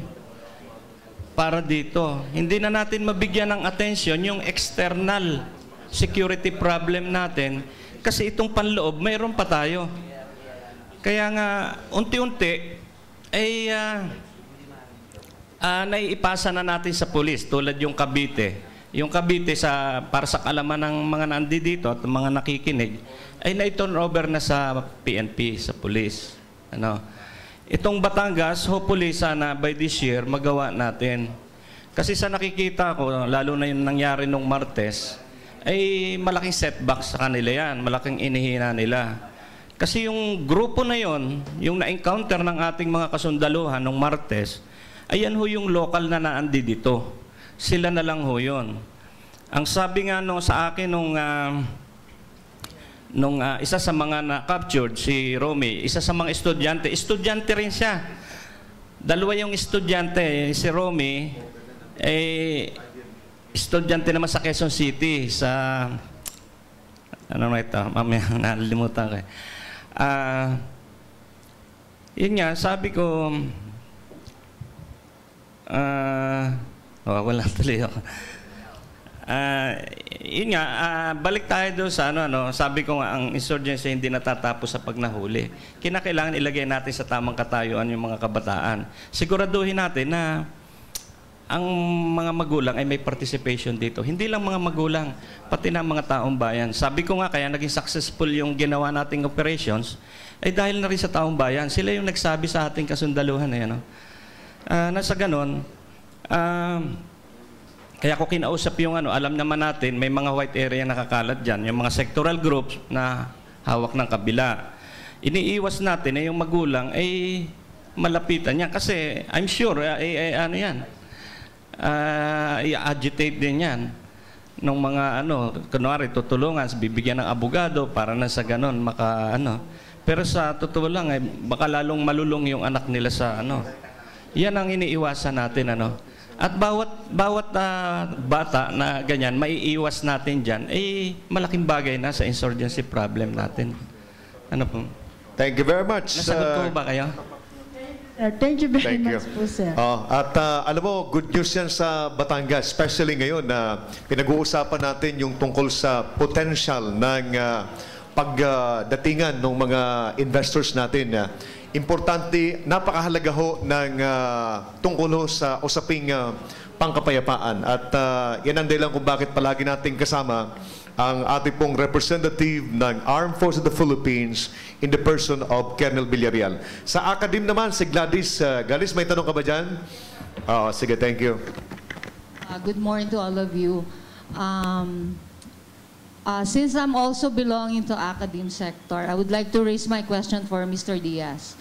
para dito? Hindi na natin mabigyan ng atensyon yung external security problem natin kasi itong panloob, mayroon pa tayo. Kaya nga, unti-unti, ay naiipasa na natin sa pulis tulad yung Cavite. Yung Cavite, para sa kalaman ng mga nandito at mga nakikinig, ay na-turn over na sa PNP, sa pulis. Itong Batangas, hopefully sana by this year magawa natin. Kasi sa nakikita ko, lalo na yung nangyari nung Martes, ay malaking setback sa kanila yan, malaking inihina nila. Kasi yung grupo na yon, yung na-encounter ng ating mga kasundaluhan nung Martes, ayan yung local na naandi dito. Sila na lang yun. Ang sabi nga sa akin nung isa sa mga na-captured, si Romy, isa sa mga estudyante rin siya. Dalawa yung estudyante, si Romy, estudyante naman sa Quezon City, sa, mamaya nalimutan ko. Yun nga, sabi ko, wala tuloy ako. Yun nga, balik tayo doon sa sabi ko nga, ang insurgency hindi natatapos sa pagnahuli. Kinakailangan ilagay natin sa tamang katayuan yung mga kabataan. Siguraduhin natin na ang mga magulang ay may participation dito. Hindi lang mga magulang, pati na mga taong bayan. Sabi ko nga, kaya naging successful yung ginawa nating operations, ay dahil na rin sa taong bayan. Sila yung nagsabi sa ating kasundaluhan. Nasa ganon, kaya ko kinausap yung alam naman natin, may mga white area nakakalat dyan, yung mga sectoral groups na hawak ng kabila. Iniiwas natin na yung magulang ay malapitan niya. Kasi I'm sure, i-agitate din yan ng mga kunwari tutulungan, bibigyan ng abogado para na sa ganon pero sa totoo lang baka lalong malulong yung anak nila sa yan ang iniiwasan natin at bawat bata na ganyan maiiwas natin diyan malaking bagay na sa insurgency problem natin. Po? Thank you very much. Nasagot ko ba kayo? Thank you very much po, sir. At alam mo, good news yan sa Batangas, especially ngayon na pinag-uusapan natin yung tungkol sa potential ng pagdatingan ng mga investors natin. Importante, napakahalaga ho ng tungkol ho sa usaping pangkapayapaan. At yan ang dahilan kung bakit palagi nating kasama ang ating pong representative ng Armed Forces of the Philippines in the person of Colonel Villarreal. Sa academe naman, si Gladys. Gladys, may tanong ka ba dyan? Sige, thank you. Good morning to all of you. Since I'm also belonging to academe sector, I would like to raise my question for Mr. Diaz.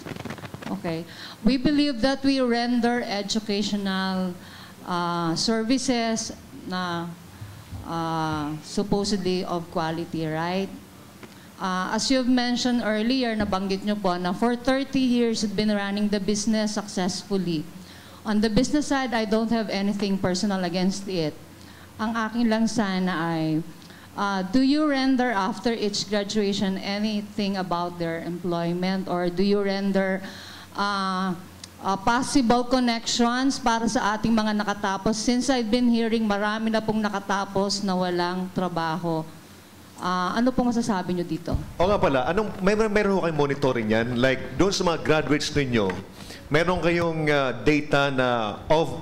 Okay. We believe that we render educational services na supposedly of quality, right? As you've mentioned earlier, nabanggit nyo po na for 30 years you've been running the business successfully. On the business side, I don't have anything personal against it. Ang akin lang sana ay, do you render after each graduation anything about their employment, or do you render possible connections para sa ating mga nakatapos? Since I've been hearing marami na pong nakatapos na walang trabaho. Ano pong masasabi nyo dito? O nga pala, meron kayong monitoring yan? Like, doon sa mga graduates ninyo, meron kayong data na of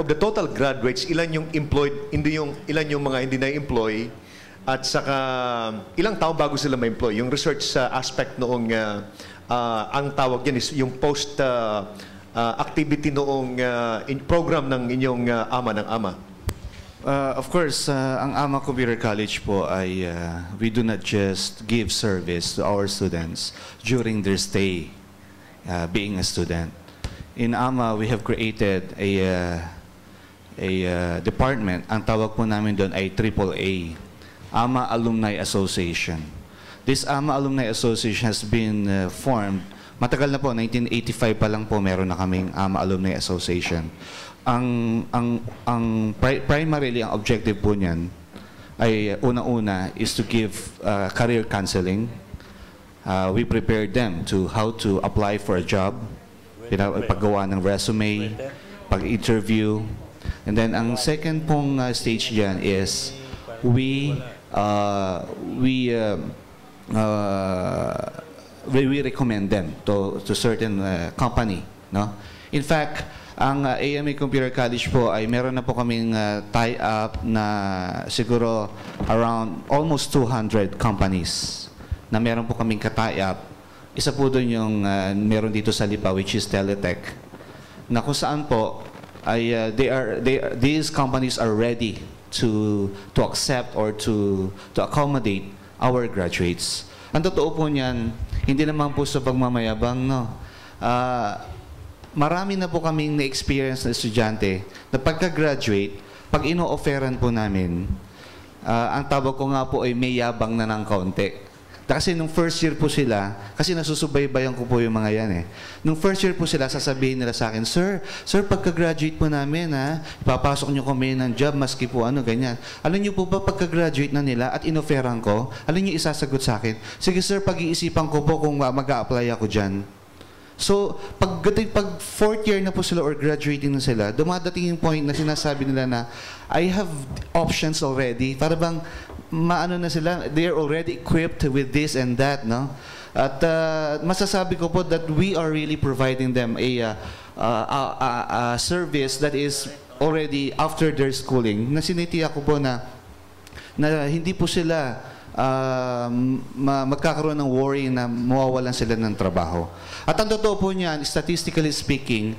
the total graduates, ilan yung employed, ilan yung mga hindi na-employ, at saka ilang taon bago sila ma-employ? Yung research aspect noong ang tawag yan is yung post activity noong program ng inyong ama ng ama. Of course, ang AMA Computer College po ay we do not just give service to our students during their stay being a student. In AMA, we have created a department. Ang tawag po namin doon ay AAA, AMA Alumni Association. This AMA Alumni Association has been formed, matagal na po, 1985 pa lang po meron na kaming AMA Alumni Association. Primarily, ang objective po niyan ay una-una is to give career counseling. We prepare them to how to apply for a job, paggawa ng resume, pag-interview. And then, ang second pong stage diyan is we recommend them to certain company, no? In fact, ang AMA Computer College po ay meron na po kaming tie-up na siguro around almost 200 companies na meron po kaming ka-tie-up. Isa po doon yung meron dito sa Lipa, which is Teletech, na kung saan po ay these companies are ready to accept or to accommodate our graduates. Ang totoo po niyan, hindi naman po sa pagmamayabang, no? Marami na po kaming na-experience na estudyante na pagka-graduate, pag ino-offeran po namin, ang tawag ko nga po ay may yabang na ng kaunti. Kasi nung first year po sila, kasi nasusubaybayan ko po yung mga yan eh. Nung first year po sila, sasabihin nila sa akin, Sir, pagka-graduate po namin, ipapasok nyo kami ng job, maski po ganyan. Alam nyo po ba, pagka-graduate na nila at inoferan ko, alam nyo isasagot sa akin, sige sir, pag-iisipan ko po kung mag-a-apply ako dyan. So, pag fourth year na po sila or graduating na sila, dumadating yung point na sinasabi nila na, I have options already. Para bang, maano na sila, they are already equipped with this and that, no? At masasabi ko po that we are really providing them a service that is already after their schooling. Na sinitiyak ko po na hindi po sila magkakaroon ng worry na mawawalan sila ng trabaho. At ang totoo po niyan, statistically speaking,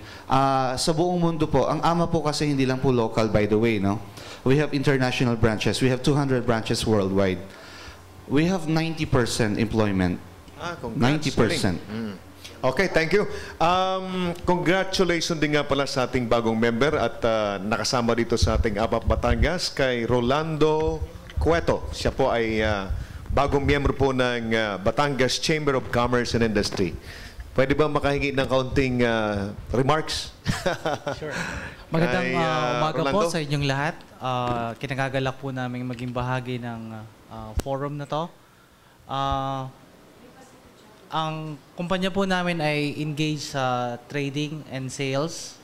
sa buong mundo po, ang AMA po kasi hindi lang po local, by the way, no? We have international branches. We have 200 branches worldwide. We have 90% employment. Congrats. 90%. Okay, thank you. Congratulations din nga pala sa ating bagong member at nakasama dito sa ating APAP Batangas kay Rolando Cueto. Siya po ay bagong miyembro po ng Batangas Chamber of Commerce and Industry. Pwede ba makahingi ng kaunting remarks? Sure. Magandang umaga Rolando po sa inyong lahat. Kinagagalak po namin maging bahagi ng forum na to. Ang kumpanya po namin ay engaged sa trading and sales.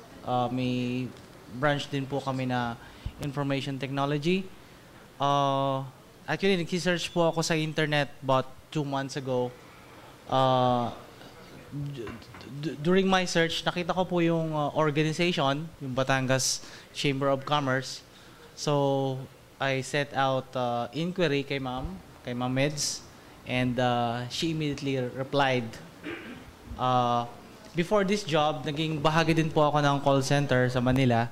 May branch din po kami na information technology. Actually, nag-search po ako sa internet about 2 months ago. During my search, nakita ko po yung organization, yung Batangas Chamber of Commerce. So, I set out inquiry kay Ma'am Meds, and she immediately replied. Before this job, naging bahagi din po ako ng call center sa Manila.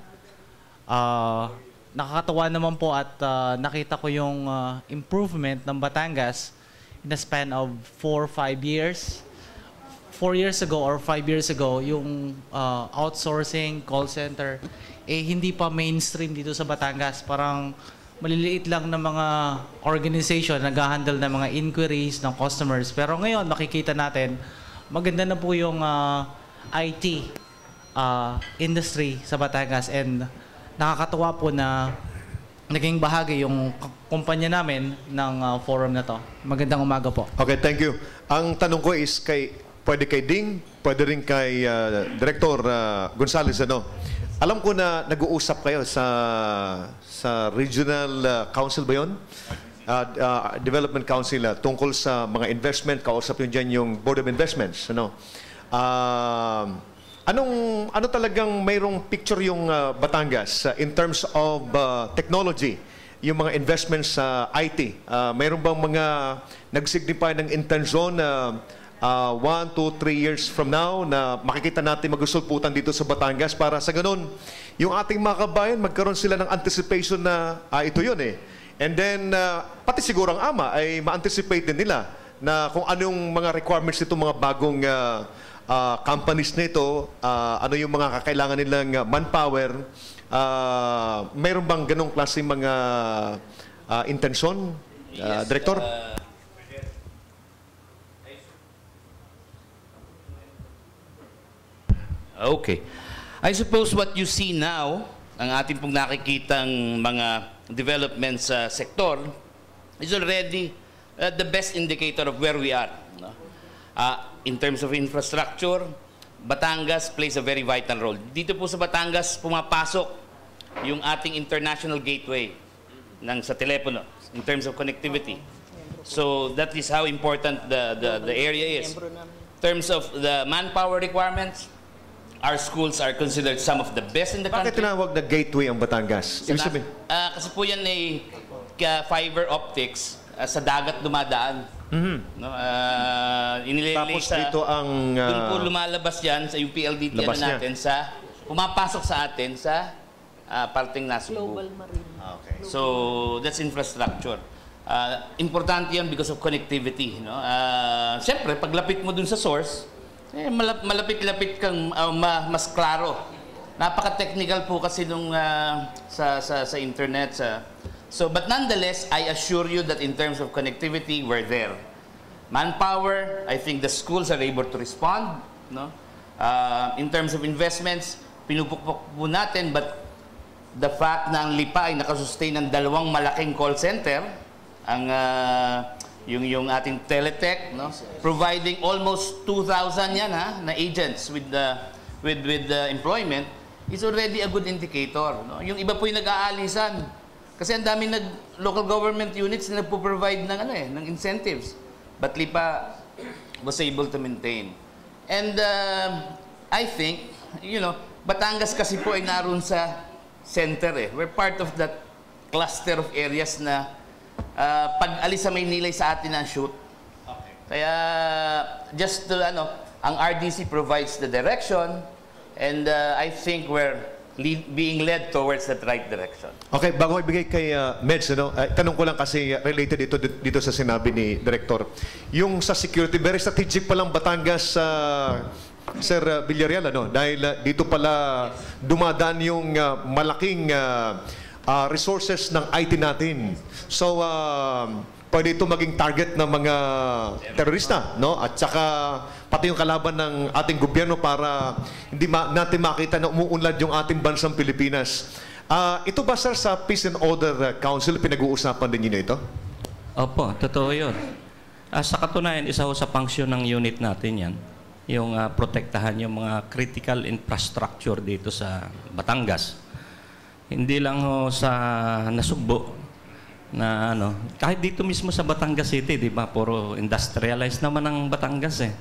Nakakatawa naman po at nakita ko yung improvement ng Batangas in a span of 4 or 5 years. 4 years ago or 5 years ago, yung outsourcing call center, hindi pa mainstream dito sa Batangas. Parang maliliit lang na mga organization nag-handle ng mga inquiries ng customers. Pero ngayon, makikita natin, maganda na po yung IT industry sa Batangas, and nakakatuwa po na naging bahagi yung kumpanya namin ng forum na to. Magandang umaga po. Okay, thank you. Ang tanong ko is pwede kay Ding, pwede rin kay Director Gonzales, ano? Alam ko na nag-uusap kayo sa Regional Council ba yun? Development Council tungkol sa mga investment. Kausap yun dyan yung Board of Investments. Ano? Ano talagang mayroong picture yung Batangas in terms of technology, yung mga investments sa IT? Mayroon bang mga nag-signify ng intensyon na 1, 2, 3 years from now na makikita natin mag-usulputan dito sa Batangas para sa ganun, yung ating mga kabayan, magkaroon sila ng anticipation na ito yun eh. And then, pati siguro ang AMA ay ma-anticipate din nila na kung anong mga requirements nito mga bagong companies nito, ano yung mga kakailangan nilang manpower. Mayroon bang ganong klase mga intensyon, Director? Okay. I suppose what you see now, ang ating pong nakikitang mga developments sa sektor, is already the best indicator of where we are. No? In terms of infrastructure, Batangas plays a very vital role. Dito po sa Batangas, pumapasok yung ating international gateway sa telepono in terms of connectivity. So that is how important the area is. In terms of the manpower requirements, our schools are considered some of the best in the country. Bakit tinawag na gateway ang Batangas? Kasi po yan ay fiber optics sa dagat dumadaan. No? Tapos dito ang... doon po lumalabas yan sa yung PLDT natin pumapasok sa atin sa parting Nasugbu. Global Marine. Okay. So, that's infrastructure. Importante yan because of connectivity. No? Siyempre, paglapit mo dun sa source, malapit-lapit kang mas klaro. Napaka-technical po kasi nung sa internet. But nonetheless, I assure you that in terms of connectivity, we're there. Manpower, I think the schools are able to respond. No? In terms of investments, pinupukpok po natin, but the fact na ang LIPA ay nakasustain ng 2 malaking call center, yung ating Teletech, no? Providing almost 2,000 yan na agents with employment, is already a good indicator. No? Yung iba po yung nag-aalisan. Kasi ang daming local government units na nagpo-provide ng incentives. But LIPA was able to maintain. And I think, Batangas kasi po ay naroon sa center eh. We're part of that cluster of areas na pag alis sa Maynila sa atin ang shoot. Okay. Kaya just to, ang RDC provides the direction and I think we're being led towards that right direction. Okay, bago ibigay kay Meds, tanong ko lang kasi related dito sa sinabi ni Director. Yung sa security, very strategic palang Batangas, Sir Villarreal, dahil dito pala dumadaan yung malaking resources ng IT natin. So, pwede ito maging target ng mga terorista, at saka pati yung kalaban ng ating gobyerno para hindi natin makita na umuunlad yung ating bansang Pilipinas. Ito ba, sir, sa Peace and Order Council, pinag-uusapan din niyo ito? Opo, totoo yun. Sa katunayan, isa ho sa function ng unit natin yan, yung protektahan yung mga critical infrastructure dito sa Batangas. Hindi lang ho sa Nasugbo, na kahit dito mismo sa Batangas City, di ba, puro industrialized naman ang Batangas eh.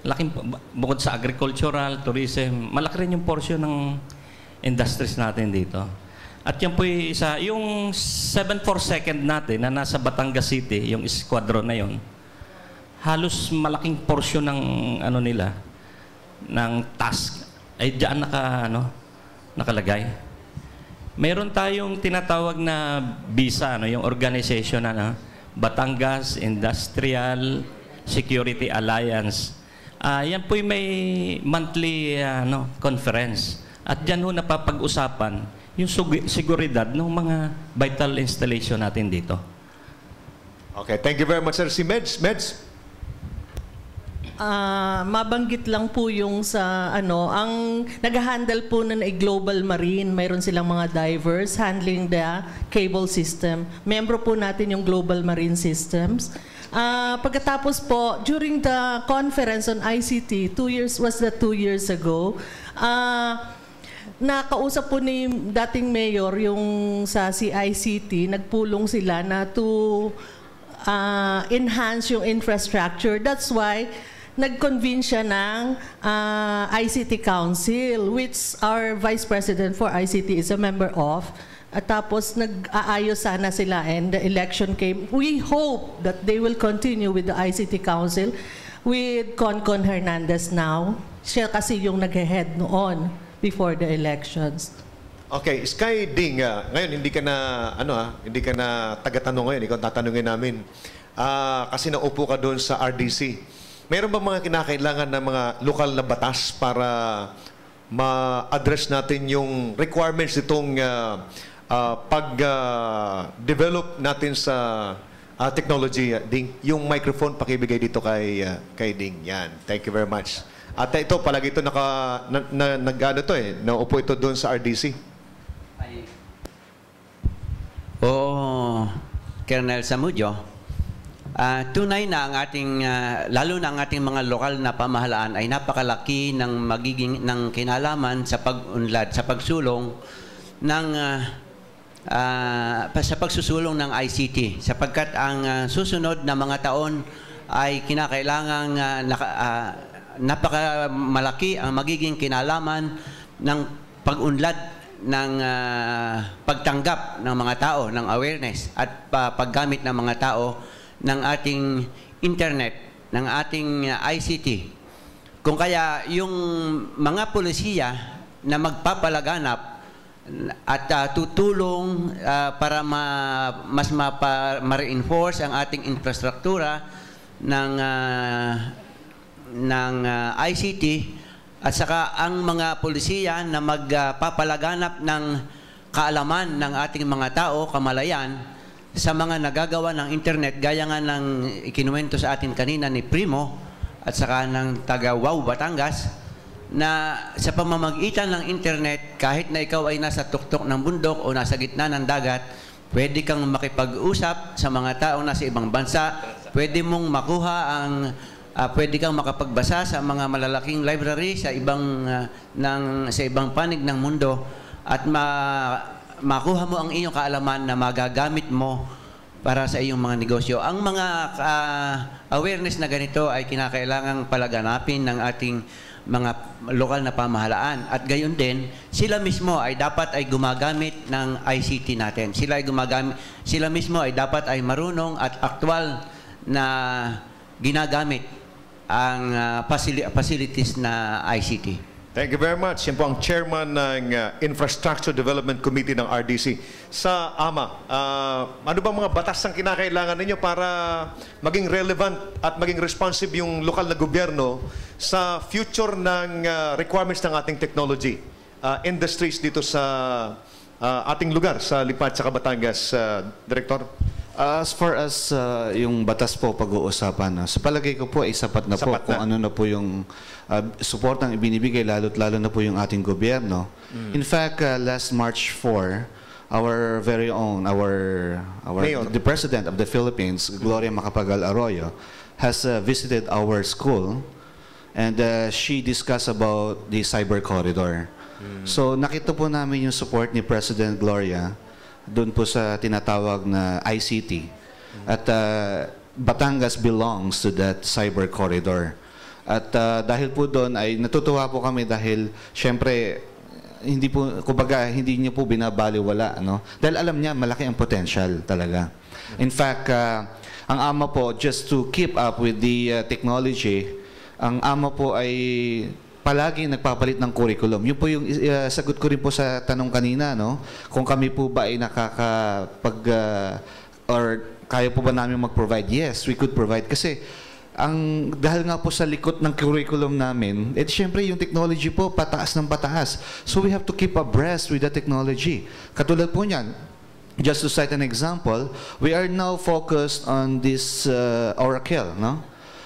Laking, bukod sa agricultural, tourism, malaki rin yung portion ng industries natin dito. At yan po yung 742nd natin na nasa Batangas City, yung squadron na yon, halos malaking portion ng nila, ng task, ay diyan nakalagay. Meron tayong tinatawag na BISA, yung organization na Batangas Industrial Security Alliance. Yan po may monthly conference. At dyan ho napapag-usapan yung seguridad ng mga vital installation natin dito. Okay, thank you very much, sir. Si Meds. Mabanggit lang po yung sa ang nag-handle po ng Global Marine, mayroon silang mga divers handling the cable system. Membro po natin yung Global Marine Systems. Pagkatapos po, during the conference on ICT, 2 years ago, nakausap po ni dating mayor yung sa CICT, nagpulong sila na to enhance yung infrastructure. That's why nag-convene siya ng ICT Council, which our Vice President for ICT is a member of. At tapos nag-aayos sana sila and the election came. We hope that they will continue with the ICT Council with Concon Hernandez now. Siya kasi yung nag-head noon before the elections. Okay, Sky Ding, ngayon hindi ka na taga-tanong ngayon, ikaw tatanungin namin. Kasi naupo ka doon sa RDC. Meron ba mga kinakailangan ng mga lokal na batas para ma-address natin yung requirements itong pag-develop natin sa technology, Ding? Yung microphone, pakibigay dito kay Ding. Yan. Thank you very much. At ito, palagi ito naupo ito doon sa RDC. Colonel Zamudio. Tunay na ang ating, lalo na ang ating mga lokal na pamahalaan ay napakalaki ng kinalaman sa pag-unlad, sa pagsulong sa pagsusulong ng ICT, sapagkat ang susunod na mga taon ay kinakailangang napakamalaki ang magiging kinalaman ng pag-unlad ng pagtanggap ng mga tao, ng awareness at paggamit ng mga tao ng ating internet, ng ating ICT. Kung kaya yung mga polisiya na magpapalaganap at tutulong para mas ma-reinforce ang ating infrastruktura ng ICT, at saka ang mga polisiya na magpapalaganap ng kaalaman ng ating mga tao, kamalayan, sa mga nagagawa ng internet, gaya nga ng ikinuwento sa atin kanina ni Primo at saka ng taga Wow Batangas, na sa pamamagitan ng internet, kahit na ikaw ay nasa tuktok ng bundok o nasa gitna ng dagat, pwede kang makipag-usap sa mga tao na sa ibang bansa, pwede mong makuha pwede kang makapagbasa sa mga malalaking library sa ibang panig ng mundo at makuha mo ang iyong kaalaman na magagamit mo para sa iyong mga negosyo. Ang mga awareness na ganito ay kinakailangang palaganapin ng ating mga lokal na pamahalaan. At gayon din, sila mismo ay dapat ay gumagamit ng ICT natin. Sila mismo ay dapat ay marunong at aktwal na ginagamit ang facilities na ICT. Thank you very much. Yan po ang chairman ng Infrastructure Development Committee ng RDC. Sa AMA, ano ba mga batas ang kinakailangan ninyo para maging relevant at maging responsive yung lokal na gobyerno sa future ng requirements ng ating technology industries dito sa ating lugar, sa Lipa at sa Batangas, Director? As far as yung batas po pag-uusapan, sa palagay ko po ay sapat na po kung ano na po yung suportang ibinibigay, lalo na po yung ating gobyerno. In fact, last March 4, our very own, the President of the Philippines, Gloria Macapagal Arroyo, has visited our school and she discussed about the cyber corridor. So nakita po namin yung support ni President Gloria doon po sa tinatawag na ICT. At Batangas belongs to that cyber corridor. At dahil po doon ay natutuwa po kami dahil syempre hindi po, kumbaga, hindi niyo po binabaliwala, no? Dahil alam niya malaki ang potential talaga. In fact, ang AMA po, just to keep up with the technology, ang AMA po ay palagi nagpapalit ng curriculum. Yun po yung sagot ko rin po sa tanong kanina, no? Kung kami po ba ay or kaya po ba namin mag-provide? Yes, we could provide. Kasi dahil nga po sa likod ng curriculum namin, syempre yung technology po pataas ng pataas. So we have to keep abreast with the technology. Katulad po niyan, just to cite an example, we are now focused on this Oracle, no?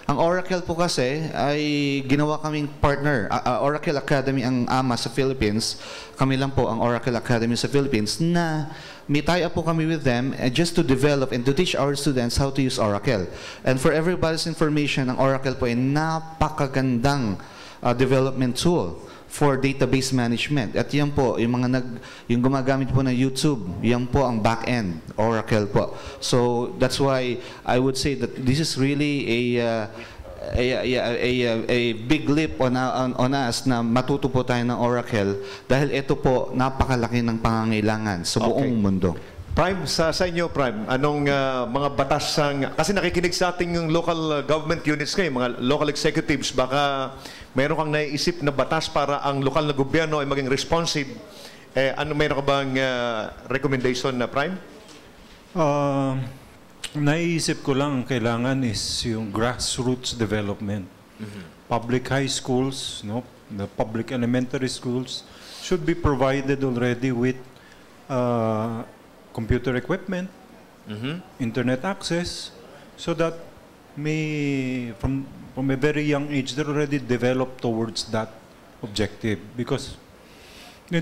Ang Oracle po kasi ay ginawa kaming partner. Oracle Academy ang AMA sa Philippines. Kami lang po ang Oracle Academy sa Philippines na may tie-up po kami with them just to develop and to teach our students how to use Oracle. And for everybody's information, ang Oracle po ay napakagandang development tool for database management. At yan po, yung gumagamit po ng YouTube, yan po ang back-end, Oracle po. So that's why I would say that this is really a big leap on us na matuto po tayo ng Oracle dahil ito po napakalaki ng pangangailangan sa buong mundo. Prime, sa inyo, Prime, anong mga batas kasi nakikinig sa ating yung local government units kayo, mga local executives, baka meron kang naiisip na batas para ang lokal na gobyerno ay maging responsive. Meron ka bang recommendation na, Prime? Naiisip ko lang kailangan is yung grassroots development. Public high schools, no, the public elementary schools should be provided already with computer equipment, internet access, so that from a very young age they're already developed towards that objective, because the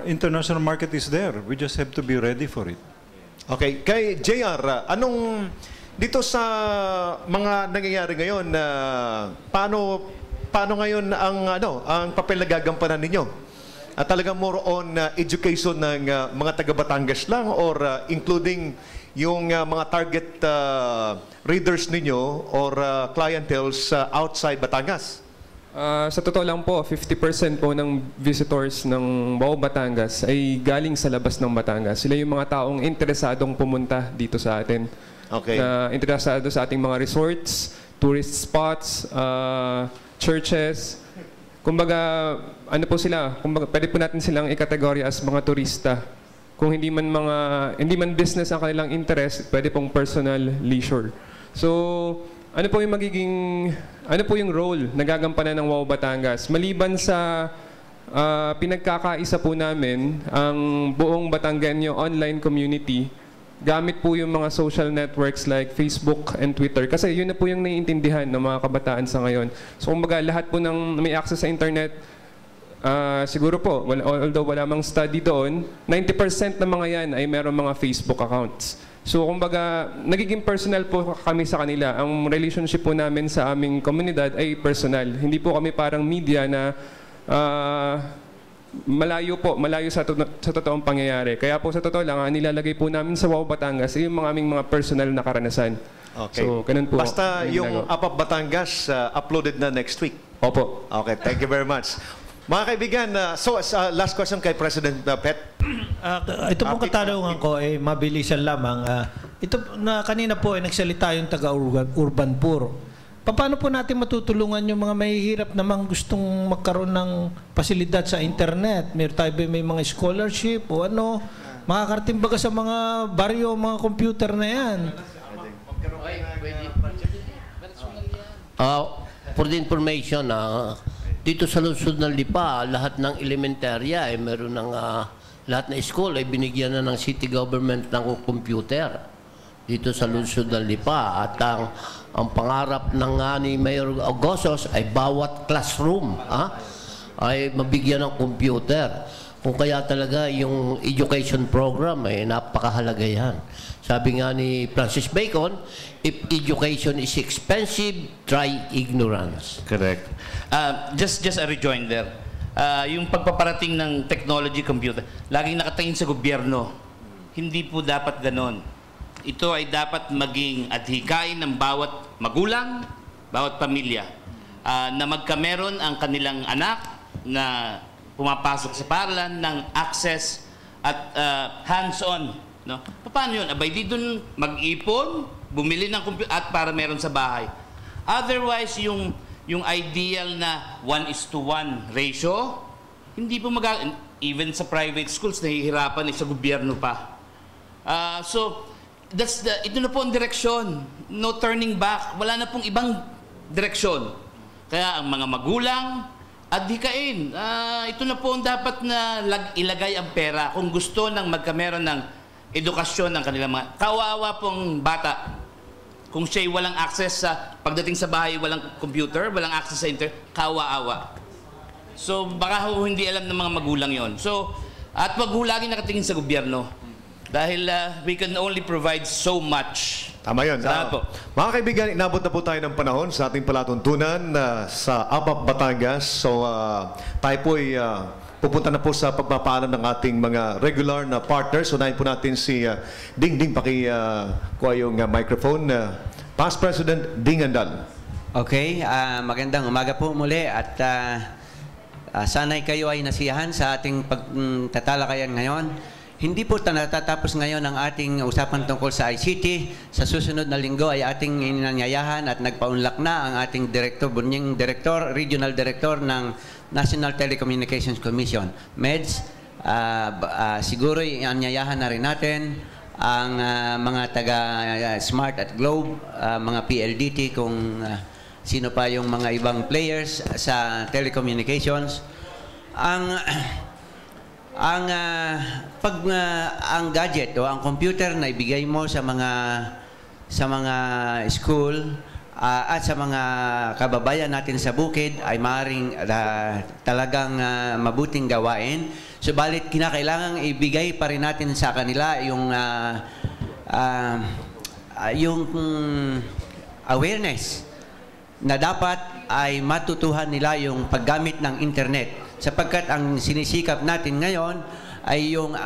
international market is there. We just have to be ready for it. Okay, kay JR, anong dito sa mga nangyayari ngayon, paano ngayon ang papel na gagampanan ninyo? At talagang more on education ng mga taga-Batangas lang or including yung mga target readers ninyo or clienteles outside Batangas? Sa totoo lang po, 50% po ng visitors ng buong Batangas ay galing sa labas ng Batangas. Sila yung mga taong interesadong pumunta dito sa atin. Okay. Na interesado sa ating mga resorts, tourist spots, churches. Kumbaga, ano po sila? Kumbaga, pwede po natin silang i-category as mga turista. Kung hindi man business ang kanilang interest, pwede pong personal leisure. So, ano po yung role na gagampanan ng WOW Batangas? Maliban sa pinagkakaisa po namin ang buong Batanggenyo online community, gamit po yung mga social networks like Facebook and Twitter. Kasi yun na po yung naiintindihan ng mga kabataan sa ngayon. So kumbaga lahat po ng may access sa internet, siguro po, although wala mang study doon, 90% ng mga yan ay meron mga Facebook accounts. So kumbaga, nagiging personal po kami sa kanila. Ang relationship po namin sa aming komunidad ay personal. Hindi po kami parang media na malayo sa totoong pangyayari. Kaya po sa totoo lang, ang nilalagay po namin sa WOW Batangas ay yung aming mga personal na karanasan. Okay. So, ganun po. Basta yung APAP Batangas uploaded na next week. Opo. Okay, thank you very much. Mga kaibigan, last question kay President Pet. Ito pong katanungan ko ay mabilisan lamang. Ito na kanina po ay nagsalita yung taga-urban poor. Paano po natin matutulungan yung mga mahihirap namang gustong magkaroon ng pasilidad sa internet? May mga scholarship o ano? Makakarating baga sa mga baryo, mga computer na yan. For the information, dito sa lungsod ng Lipa, lahat ng elementarya, meron ng lahat na school ay binigyan na ng city government ng computer dito sa lungsod ng Lipa. At ang pangarap ng ni Mayor Agosos ay bawat classroom ay mabigyan ng computer. Kung kaya talaga yung education program ay napakahalaga yan. Sabi nga ni Francis Bacon, if education is expensive, try ignorance. Correct. Just a rejoinder. Yung pagpaparating ng technology computer, laging nakatingin sa gobyerno. Hindi po dapat ganon. Ito ay dapat maging adhikain ng bawat magulang, bawat pamilya, na magkameron ang kanilang anak na pumapasok sa paaralan ng access at hands-on. No? Paano yun? Abay, di dun mag-ipon, bumili ng computer at para meron sa bahay. Otherwise, yung ideal na 1:1 ratio, hindi po even sa private schools, nahihirapan sa gobyerno pa. So, ito na po ang direksyon. No turning back. Wala na pong ibang direksyon. Kaya ang mga magulang, adhikain. Ito na po ang dapat na ilagay ang pera kung gusto ng magkameron ng edukasyon ng kanilang mga kawawa pong bata. Kung siya'y walang access sa, pagdating sa bahay, walang computer, walang access sa internet, kawa-awa. So, baka hindi alam ng mga magulang yon. So, at wag lagi nakatingin sa gobyerno. Dahil we can only provide so much. Tama yun. Salamat po. Mga kaibigan, inabot na po tayo ng panahon sa ating palatuntunan sa APAP Batangas. So, tayo po ay pupunta na po sa pagpapaalam ng ating mga regular na partners. Unahin po natin si Dingding, kuha yung microphone. Past President Ding Andal. Okay, magandang umaga po muli at sana'y kayo ay nasiyahan sa ating pagtatalakayan ngayon. Hindi po natatapos ngayon ang ating usapan tungkol sa ICT. Sa susunod na linggo ay ating inanyayahan at nagpaunlak na ang ating Regional Director ng National Telecommunications Commission, MEDS. Siguro inanyayahan na rin natin ang mga taga-Smart at Globe, mga PLDT, kung sino pa yung mga ibang players sa telecommunications. Ang gadget o ang computer na ibigay mo sa mga school at sa mga kababayan natin sa bukid ay maaaring talagang mabuting gawain. Subalit kinakailangang ibigay pa rin natin sa kanila yung awareness na dapat ay matutuhan nila yung paggamit ng internet. Sapagkat ang sinisikap natin ngayon ay yung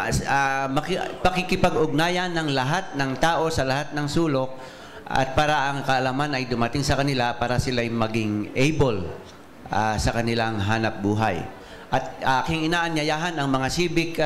pakikipag-ugnayan ng lahat ng tao sa lahat ng sulok at para ang kaalaman ay dumating sa kanila para sila ay maging able sa kanilang hanap buhay. At aking inaanyayahan ang mga civic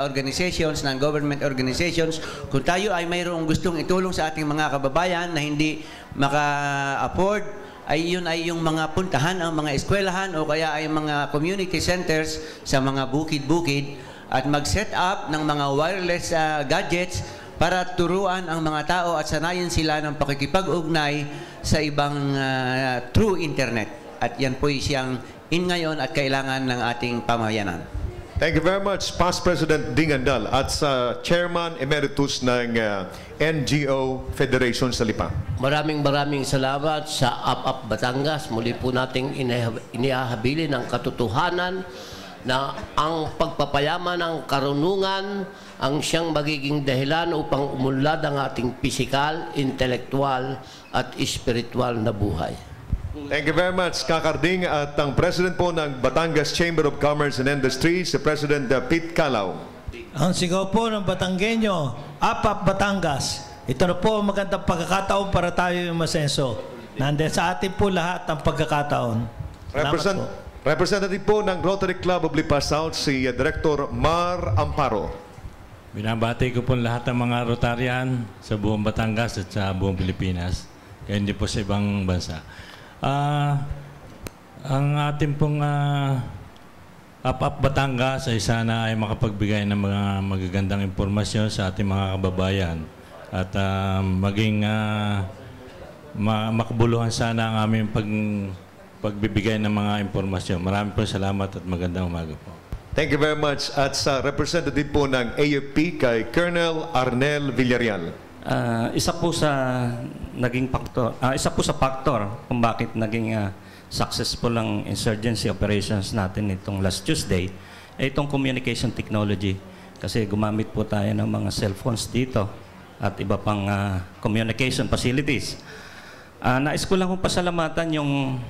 organizations, ng government organizations, kung tayo ay mayroong gustong itulong sa ating mga kababayan na hindi maka-afford, ay yun ay yung mga puntahan, ang mga eskwelahan o kaya ay mga community centers sa mga bukid-bukid at mag-set up ng mga wireless gadgets para turuan ang mga tao at sanayin sila ng pakikipag-ugnay sa ibang true internet. At yan po siyang ngayon at kailangan ng ating pamayanan. Thank you very much, Past President Ding Andal at sa Chairman Emeritus ng NGO Federation sa Lipa. Maraming salamat sa APAP Batangas. Muli po nating inihahabilin ang katotohanan na ang pagpapayaman ng karunungan ang siyang magiging dahilan upang umunlad ang ating pisikal, intelektual at espiritual na buhay. Thank you very much, Kakarding. At ang President po ng Batangas Chamber of Commerce and Industry, si President Pete Calao. Ang sigaw po ng Batanggenyo, Apap Batangas. Ito na po ang magandang pagkakataon para tayo yung masenso. Nandiyan sa atin po lahat ang pagkakataon. Representative po ng Rotary Club of Lipa South, si Director Mar Amparo. Binabati ko po lahat ng mga Rotarian sa buong Batangas at sa buong Pilipinas, kaya hindi po sa ibang bansa. Ang ating pong Apap Batangas ay sana ay makapagbigay ng mga magagandang impormasyon sa ating mga kababayan at maging makabuluhan sana ang aming pagbibigay ng mga impormasyon. Maraming po salamat at magandang umaga po. Thank you very much. At sa representative po ng AFP kay Colonel Arnel Villarreal. Isa po sa factor kung bakit naging successful ang insurgency operations natin itong last Tuesday ay itong communication technology. Kasi gumamit po tayo ng mga cellphones dito at iba pang communication facilities. Nais ko lang kong pasalamatan yung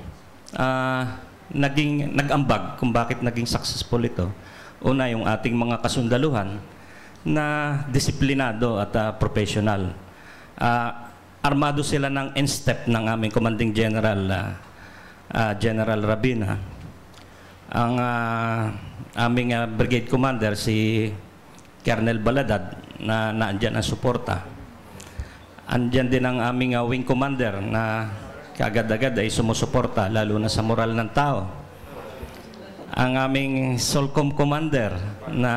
nag-ambag kung bakit naging successful ito. Una, yung ating mga kasundaluhan na disiplinado at professional. Armado sila ng in-step ng aming Commanding General General Rabina. Ang aming Brigade Commander, si Colonel Baladad, na naandyan ang suporta. Andyan din ang aming Wing Commander na kaagad-agad ay sumusuporta, lalo na sa moral ng tao. Ang aming Solcom Commander na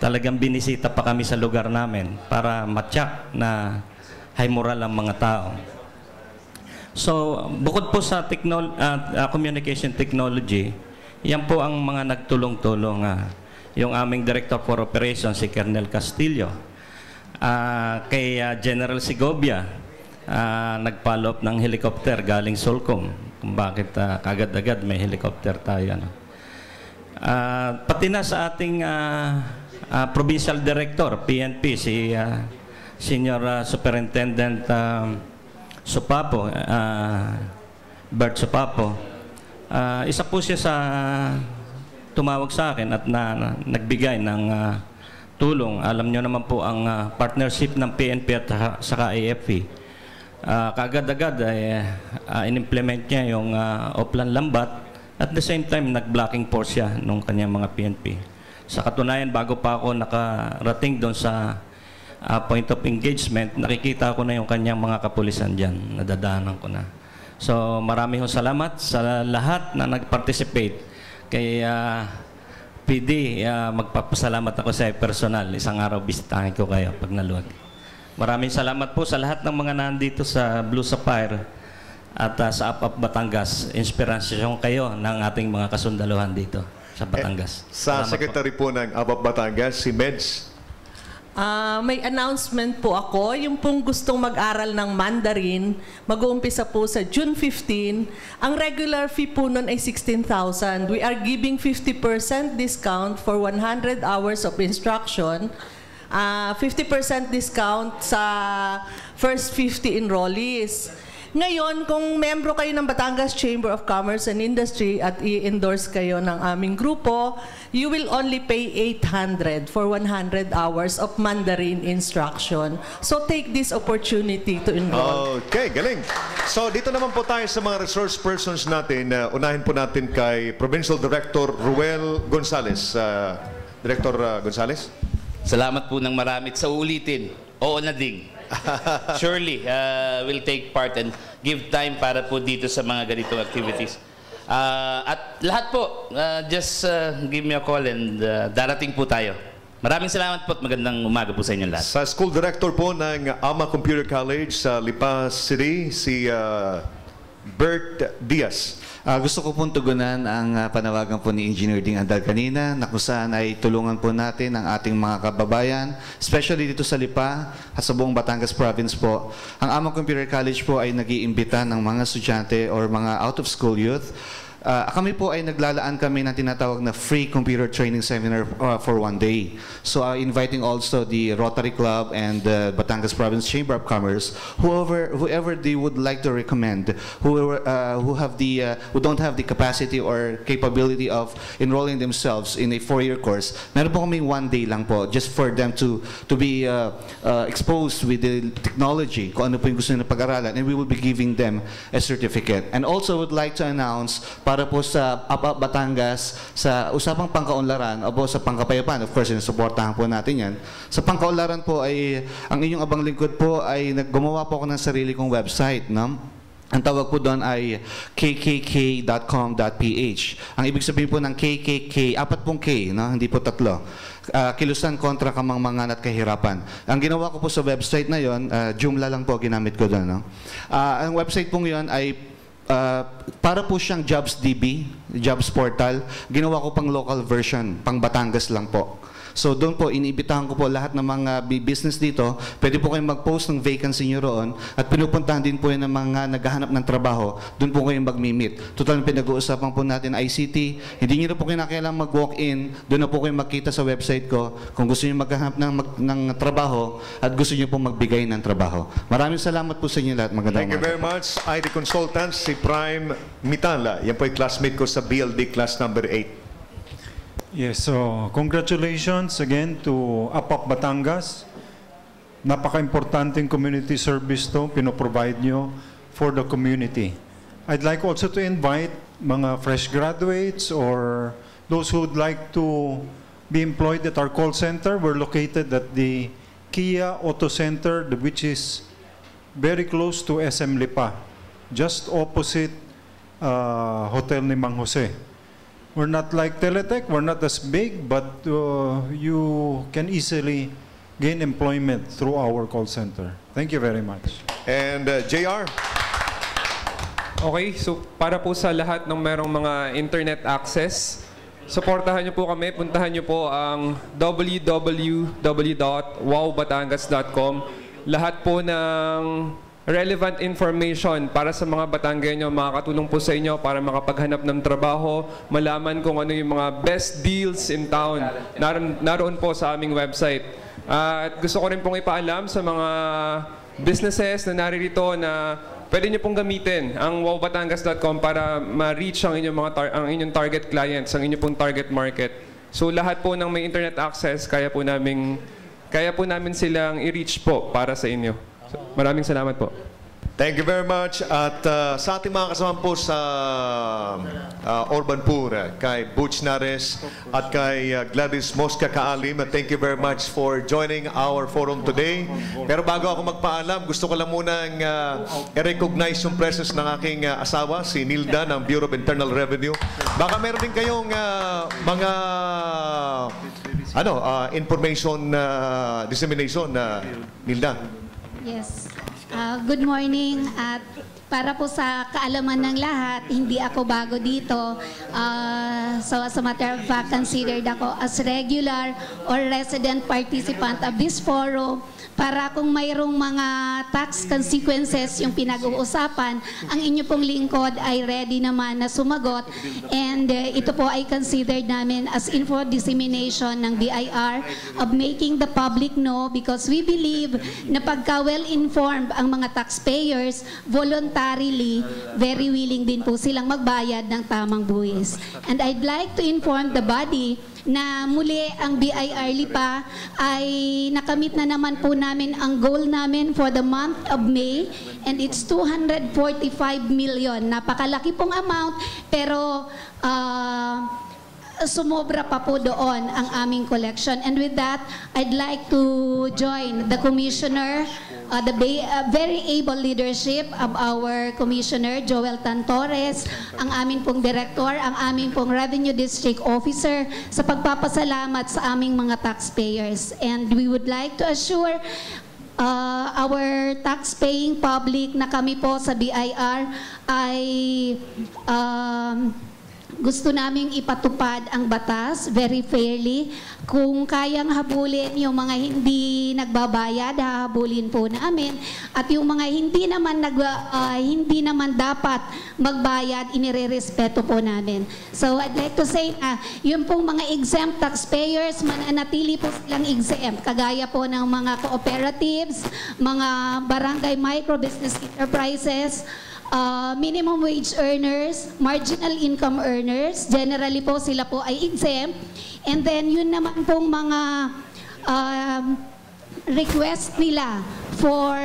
talagang binisita pa kami sa lugar namin para matyak na high moral ang mga tao. So, bukod po sa communication technology, yan po ang mga nagtulong-tulong. Yung aming Director for Operations, si Colonel Castillo, kay General Segovia, nag-follow up ng helicopter galing Solcom. Kung bakit kagad-agad may helicopter tayo. Pati na sa ating Provincial Director, PNP, si Senior Superintendent Supapo, Bert Supapo. Isa po siya sa tumawag sa akin at nagbigay ng tulong. Alam nyo naman po ang partnership ng PNP at saka AFP. Kaagad-agad ay in-implement niya yung Oplan Lambat at the same time nag-blocking force siya nung kanyang mga PNP. Sa katunayan, bago pa ako nakarating doon sa point of engagement, nakikita ko na yung kanyang mga kapulisan dyan. Nadadaanan ko na. So marami hong salamat sa lahat na nag-participate. Kay PD, magpapasalamat ako sa personal. Isang araw bisitahin ko kayo pag naluwag. Maraming salamat po sa lahat ng mga nandito sa Blue Sapphire at sa Apap Batangas. Inspirasyon kayo ng ating mga kasundaluhan dito sa Batangas. Sa Secretary po ng Apap Batangas, si Meds. May announcement po ako. Yung pong gustong mag-aral ng Mandarin, mag-uumpisa po sa June 15. Ang regular fee po nun ay 16,000. We are giving 50% discount for 100 hours of instruction. 50% discount sa first 50 enrollees. Ngayon, kung membro kayo ng Batangas Chamber of Commerce and Industry at i-endorse kayo ng aming grupo, you will only pay 800 for 100 hours of Mandarin instruction. So take this opportunity to enroll. Okay, galing. So dito naman po tayo sa mga resource persons natin. Unahin po natin kay Provincial Director Ruel Gonzales. Director Gonzales? Salamat po ng marami sa ulitin. Oo na ding. Surely, we'll take part and give time para po dito sa mga ganitong activities. At lahat po, just give me a call and darating po tayo. Maraming salamat po at magandang umaga po sa inyo lahat. Sa School Director po ng AMA Computer College sa Lipa City, si Bert Diaz. Gusto ko pong tugunan ang panawagan po ni Engineer Ding Andal kanina na kung saan ay tulungan po natin ang ating mga kababayan, especially dito sa Lipa at sa buong Batangas Province po. Ang AMA Computer College po ay nag-iimbita ng mga estudyante or mga out-of-school youth kami po ay naglalaan kami ng tinatawag na free computer training seminar for 1 day. So inviting also the Rotary Club and the Batangas Province Chamber of Commerce, whoever they would like to recommend, who don't have the capacity or capability of enrolling themselves in a 4-year course. Meron po kami 1 day lang po, just for them to be exposed with the technology, kung ano po yung gusto nila pag-aralan, and we will be giving them a certificate. And also would like to announce para po sa APAP Batangas sa usapang pangkaunlaran o po sa pangkapayapaan, of course, sinusuportahan po natin yan. Sa pangkaunlaran po ay, ang inyong abang lingkod po ay gumawa po ako ng sarili kong website, no? Ang tawag po doon ay kkk.com.ph. Ang ibig sabihin po ng KKK, 4 K, no? Hindi po 3. Kilusan kontra kamangmangan at kahirapan. Ang ginawa ko po sa website na yon, Joomla lang po ginamit ko doon. No? Ang website pong yon ay para po siyang JobsDB, Jobs Portal. Ginawa ko pang local version, pang Batangas lang po. So doon po, iniibitahan ko po lahat ng mga business dito. Pwede po kayong mag-post ng vacancy nyo roon at pinupuntahan din po yan ng mga naghahanap ng trabaho. Doon po kayong mag-meet. Total, pinag-uusapan po natin ICT. Hindi nyo na po kinakailangan mag-walk-in. Doon na po kayong makita sa website ko kung gusto nyo maghahanap ng trabaho at gusto nyo po magbigay ng trabaho. Maraming salamat po sa inyo lahat. Magandang Thank you very much. IT Consultants, si Prime Mitala. Yan po yung classmate ko sa BLD class number 8. Yes, so congratulations again to APAP Batangas. Napaka-importanting community service to, pinoprovide nyo for the community. I'd like also to invite mga fresh graduates or those who would like to be employed at our call center. We're located at the Kia Auto Center, which is very close to SM Lipa, just opposite Hotel ni Mang Jose. We're not like Teletech, we're not as big, but you can easily gain employment through our call center. Thank you very much. And JR? Okay, so para po sa lahat ng merong mga internet access, supportahan niyo po kami, puntahan niyo po ang www.wowbatangas.com. Lahat po ng relevant information para sa mga Batanggenyo, makakatulong po sa inyo para makapaghanap ng trabaho, malaman kung ano yung mga best deals in town. Naroon po sa aming website. At gusto ko rin pong ipaalam sa mga businesses na naririto na pwede nyo pong gamitin ang wowbatangas.com para ma-reach ang inyong target clients, ang inyong pong target market. So lahat po ng may internet access, kaya po namin silang i-reach po para sa inyo. So, maraming salamat po. Thank you very much. At sa ating mga kasama po sa Urban Poor, kay Butch Nares at kay Gladys Mosca Kaalim, thank you very much for joining our forum today. Pero bago ako magpaalam, gusto ko lang munang i-recognize yung presence ng aking asawa, si Nilda ng Bureau of Internal Revenue. Baka meron din kayong mga information dissemination, Nilda. Yes. Good morning at para po sa kaalaman ng lahat, hindi ako bago dito. So as a matter of fact, considered ako as regular or resident participant of this forum para kung mayroong mga tax consequences yung pinag-uusapan, ang inyo pong lingkod ay ready naman na sumagot. And ito po ay considered namin as info dissemination ng BIR of making the public know because we believe na pagka well-informed ang mga taxpayers, voluntarily, very willing din po silang magbayad ng tamang buwis. And I'd like to inform the body na muli ang BIR Lipa ay nakamit na naman po namin ang goal namin for the month of May and it's 245 million. Napakalaki pong amount pero sumobra pa po doon ang aming collection. And with that, I'd like to join the Commissioner, the very able leadership of our Commissioner, Joel Tantores, ang aming pong Director, ang aming pong Revenue District Officer sa pagpapasalamat sa aming mga taxpayers. And we would like to assure our tax-paying public na kami po sa BIR ay gusto naming ipatupad ang batas very fairly. Kung kayang habulin yung mga hindi nagbabayad, hahabulin po namin. At yung mga hindi naman dapat magbayad, inirerespeto po namin. So I'd like to say na yung pong mga exempt taxpayers, mananatili po silang exempt. Kagaya po ng mga cooperatives, mga barangay micro-business enterprises, minimum wage earners, marginal income earners, generally po sila po ay exempt. And then yun naman pong mga request nila for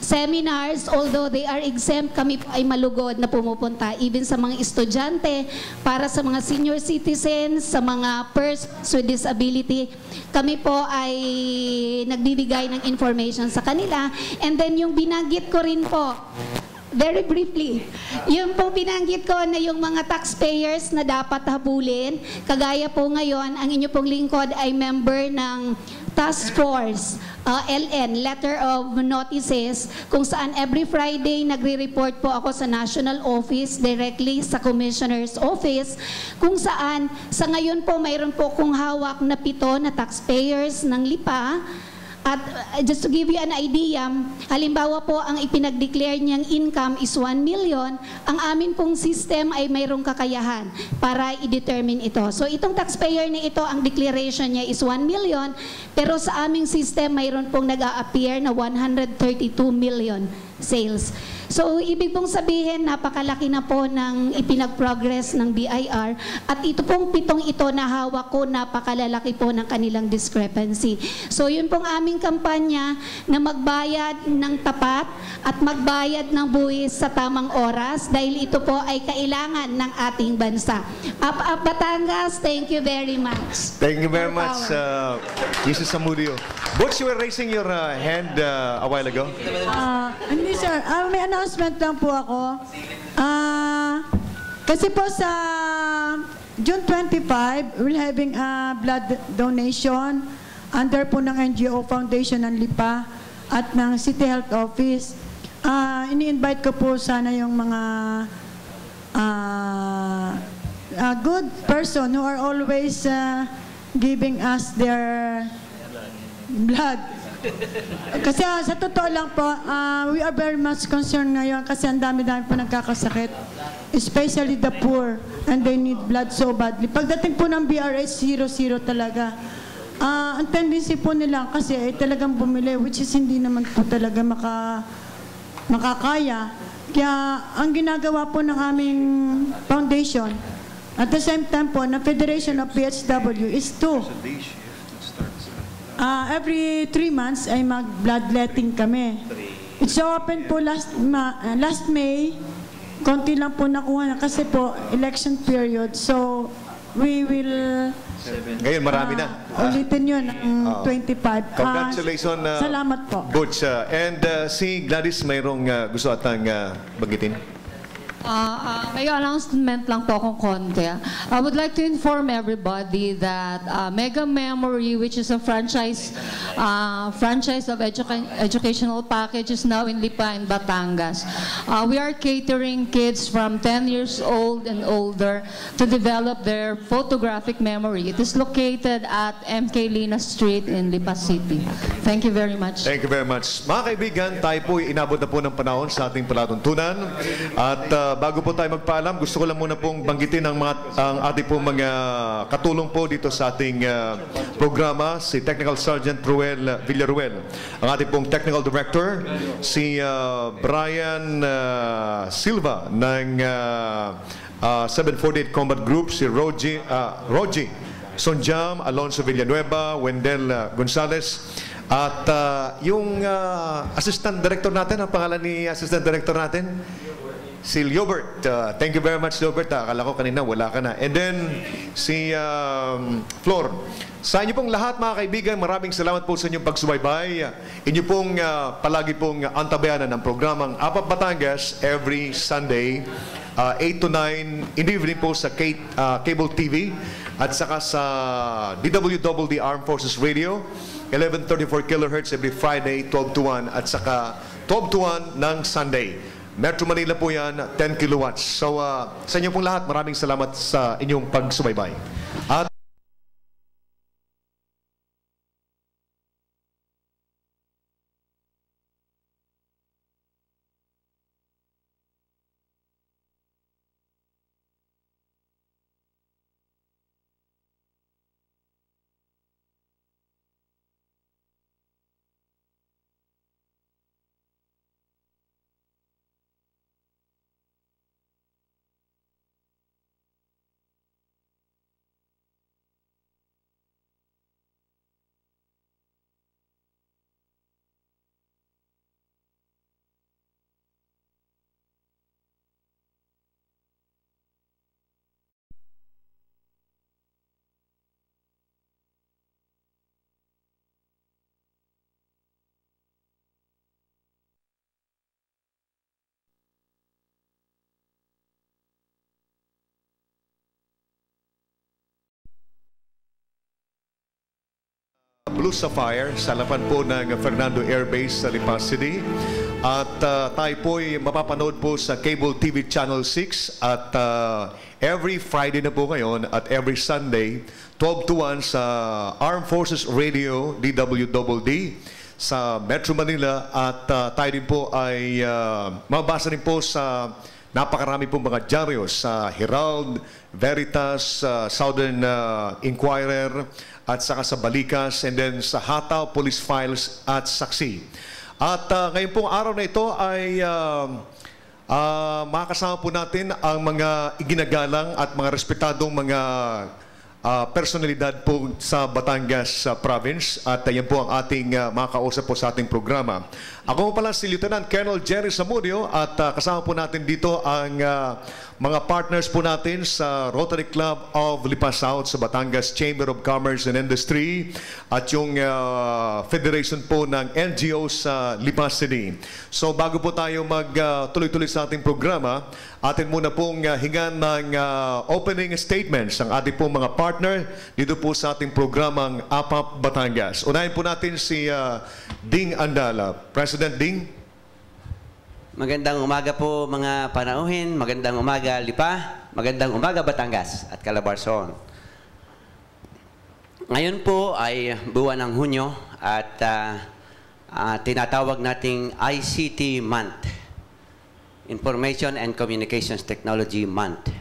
seminars, although they are exempt, kami po ay malugod na pumupunta even sa mga estudyante, para sa mga senior citizens, sa mga persons with disability. Kami po ay nagbibigay ng information sa kanila. And then yung binanggit ko rin po, very briefly, yung pong binanggit ko na yung mga taxpayers na dapat habulin, kagaya po ngayon, ang inyo pong lingkod ay member ng Task Force, LN, Letter of Notices, kung saan every Friday nagre-report po ako sa National Office, directly sa Commissioner's Office, kung saan sa ngayon po mayroon po kong hawak na 7 na taxpayers ng LIPA. At just to give you an idea, halimbawa po ang ipinag-declare niyang income is 1 million, ang amin pong system ay mayroong kakayahan para i-determine ito. So itong taxpayer na ito, ang declaration niya is 1 million, pero sa aming system mayroon pong nag-a-appear na 132 million sales. So, ibig pong sabihin, napakalaki na po ng ipinag-progress ng BIR at ito pong 7 ito na hawak ko, napakalalaki po ng kanilang discrepancy. So, yun pong aming kampanya na magbayad ng tapat at magbayad ng buwis sa tamang oras dahil ito po ay kailangan ng ating bansa. Up Batangas, thank you very much. Thank you very much, Mrs. Samudio. Butch, you were raising your hand a while ago. Hindi sir, may announcement lang po ako. Kasi po sa June 25, we're having a blood donation under po ng NGO Foundation ng LIPA at ng City Health Office. Ini-invite ko po sana yung mga good person who are always giving us their blood. Kasi sa totoo lang po, we are very much concerned ngayon kasi ang dami-dami po nagkakasakit. Especially the poor, and they need blood so badly. Pagdating po ng BRH, 0-0 talaga. Ang tendency po nila kasi ay talagang bumili, which is hindi naman po talaga makakaya. Kaya ang ginagawa po ng aming foundation, at the same time po, na Federation of PHW is to every 3 months ay mag-bloodletting kami. It's open po last May. Konti lang po nakuha na kasi po election period. So, we will ngayon marami na. Ulitin yun ang 25. Congratulations. Salamat po. Butch. And si Gladys, mayroong gusto atang bagitin? May announcement lang po akong konti. I would like to inform everybody that Mega Memory, which is a franchise of educational package, is now in Lipa and Batangas. We are catering kids from 10 years old and older to develop their photographic memory. It is located at MK Lina Street in Lipa City. Thank you very much. Thank you very much. Mga kaibigan, tayo po inabot na po ng panahon sa ating palatuntunan. At bago po tayo magpaalam, gusto ko lang muna pong banggitin ang ating pong mga katulong po dito sa ating programa, si Technical Sergeant Ruel Villaruel. Ang ating pong Technical Director, si Brian Silva ng 748 Combat Group, si Roji Sonjam, Alonso Villanueva, Wendell Gonzalez, at yung Assistant Director natin, ang pangalan ni Assistant Director natin, si Liobert. Thank you very much, Liobert. Akala ko kanina wala ka na. And then, si Flor. Sa inyo pong lahat, mga kaibigan, maraming salamat po sa inyong pagsubaybay. Inyo pong palagi pong antabayanan ng programang Apap Batangas every Sunday, 8 to 9 in the evening po sa cable TV at saka sa DWDD Armed Forces Radio, 1134 kHz every Friday, 12 to 1 at saka 12 to 1 ng Sunday. Metro Manila po yan, 10 kilowatts. So sa inyo pong lahat, maraming salamat sa inyong pagsubaybay. At Blue Sapphire sa harapan po ng Fernando Air Base sa Lipa City. At tayo po ay mapapanood po sa Cable TV Channel 6 at every Friday na po ngayon at every Sunday 12 to 1 sa Armed Forces Radio DWDD sa Metro Manila at tayo din po ay mabasa din po sa napakarami pong mga dyaryo sa Herald, Veritas, Southern Inquirer at saka sa Balikas, and then sa Hataw, Police Files at Saksi. At ngayon pong araw na ito ay makakasama po natin ang mga iginagalang at mga respetadong mga personalidad po sa Batangas Province at yan po ang ating makakausap po sa ating programa. Ako pala si Lieutenant Colonel Jerry Samudio at kasama po natin dito ang mga partners po natin sa Rotary Club of Lipa South, sa Batangas Chamber of Commerce and Industry at yung Federation po ng NGOs sa Lipa City. So bago po tayo magtuloy-tuloy sa ating programa, atin muna pong hingan ng opening statements ang ating pong mga partner dito po sa ating programang APAP Batangas. Unahin po natin si Ding Andala. President Ding. Magandang umaga po mga panauhin, magandang umaga Lipa, magandang umaga Batangas at Calabarzon. Ngayon po ay buwan ng Hunyo at tinatawag nating ICT Month, Information and Communications Technology Month.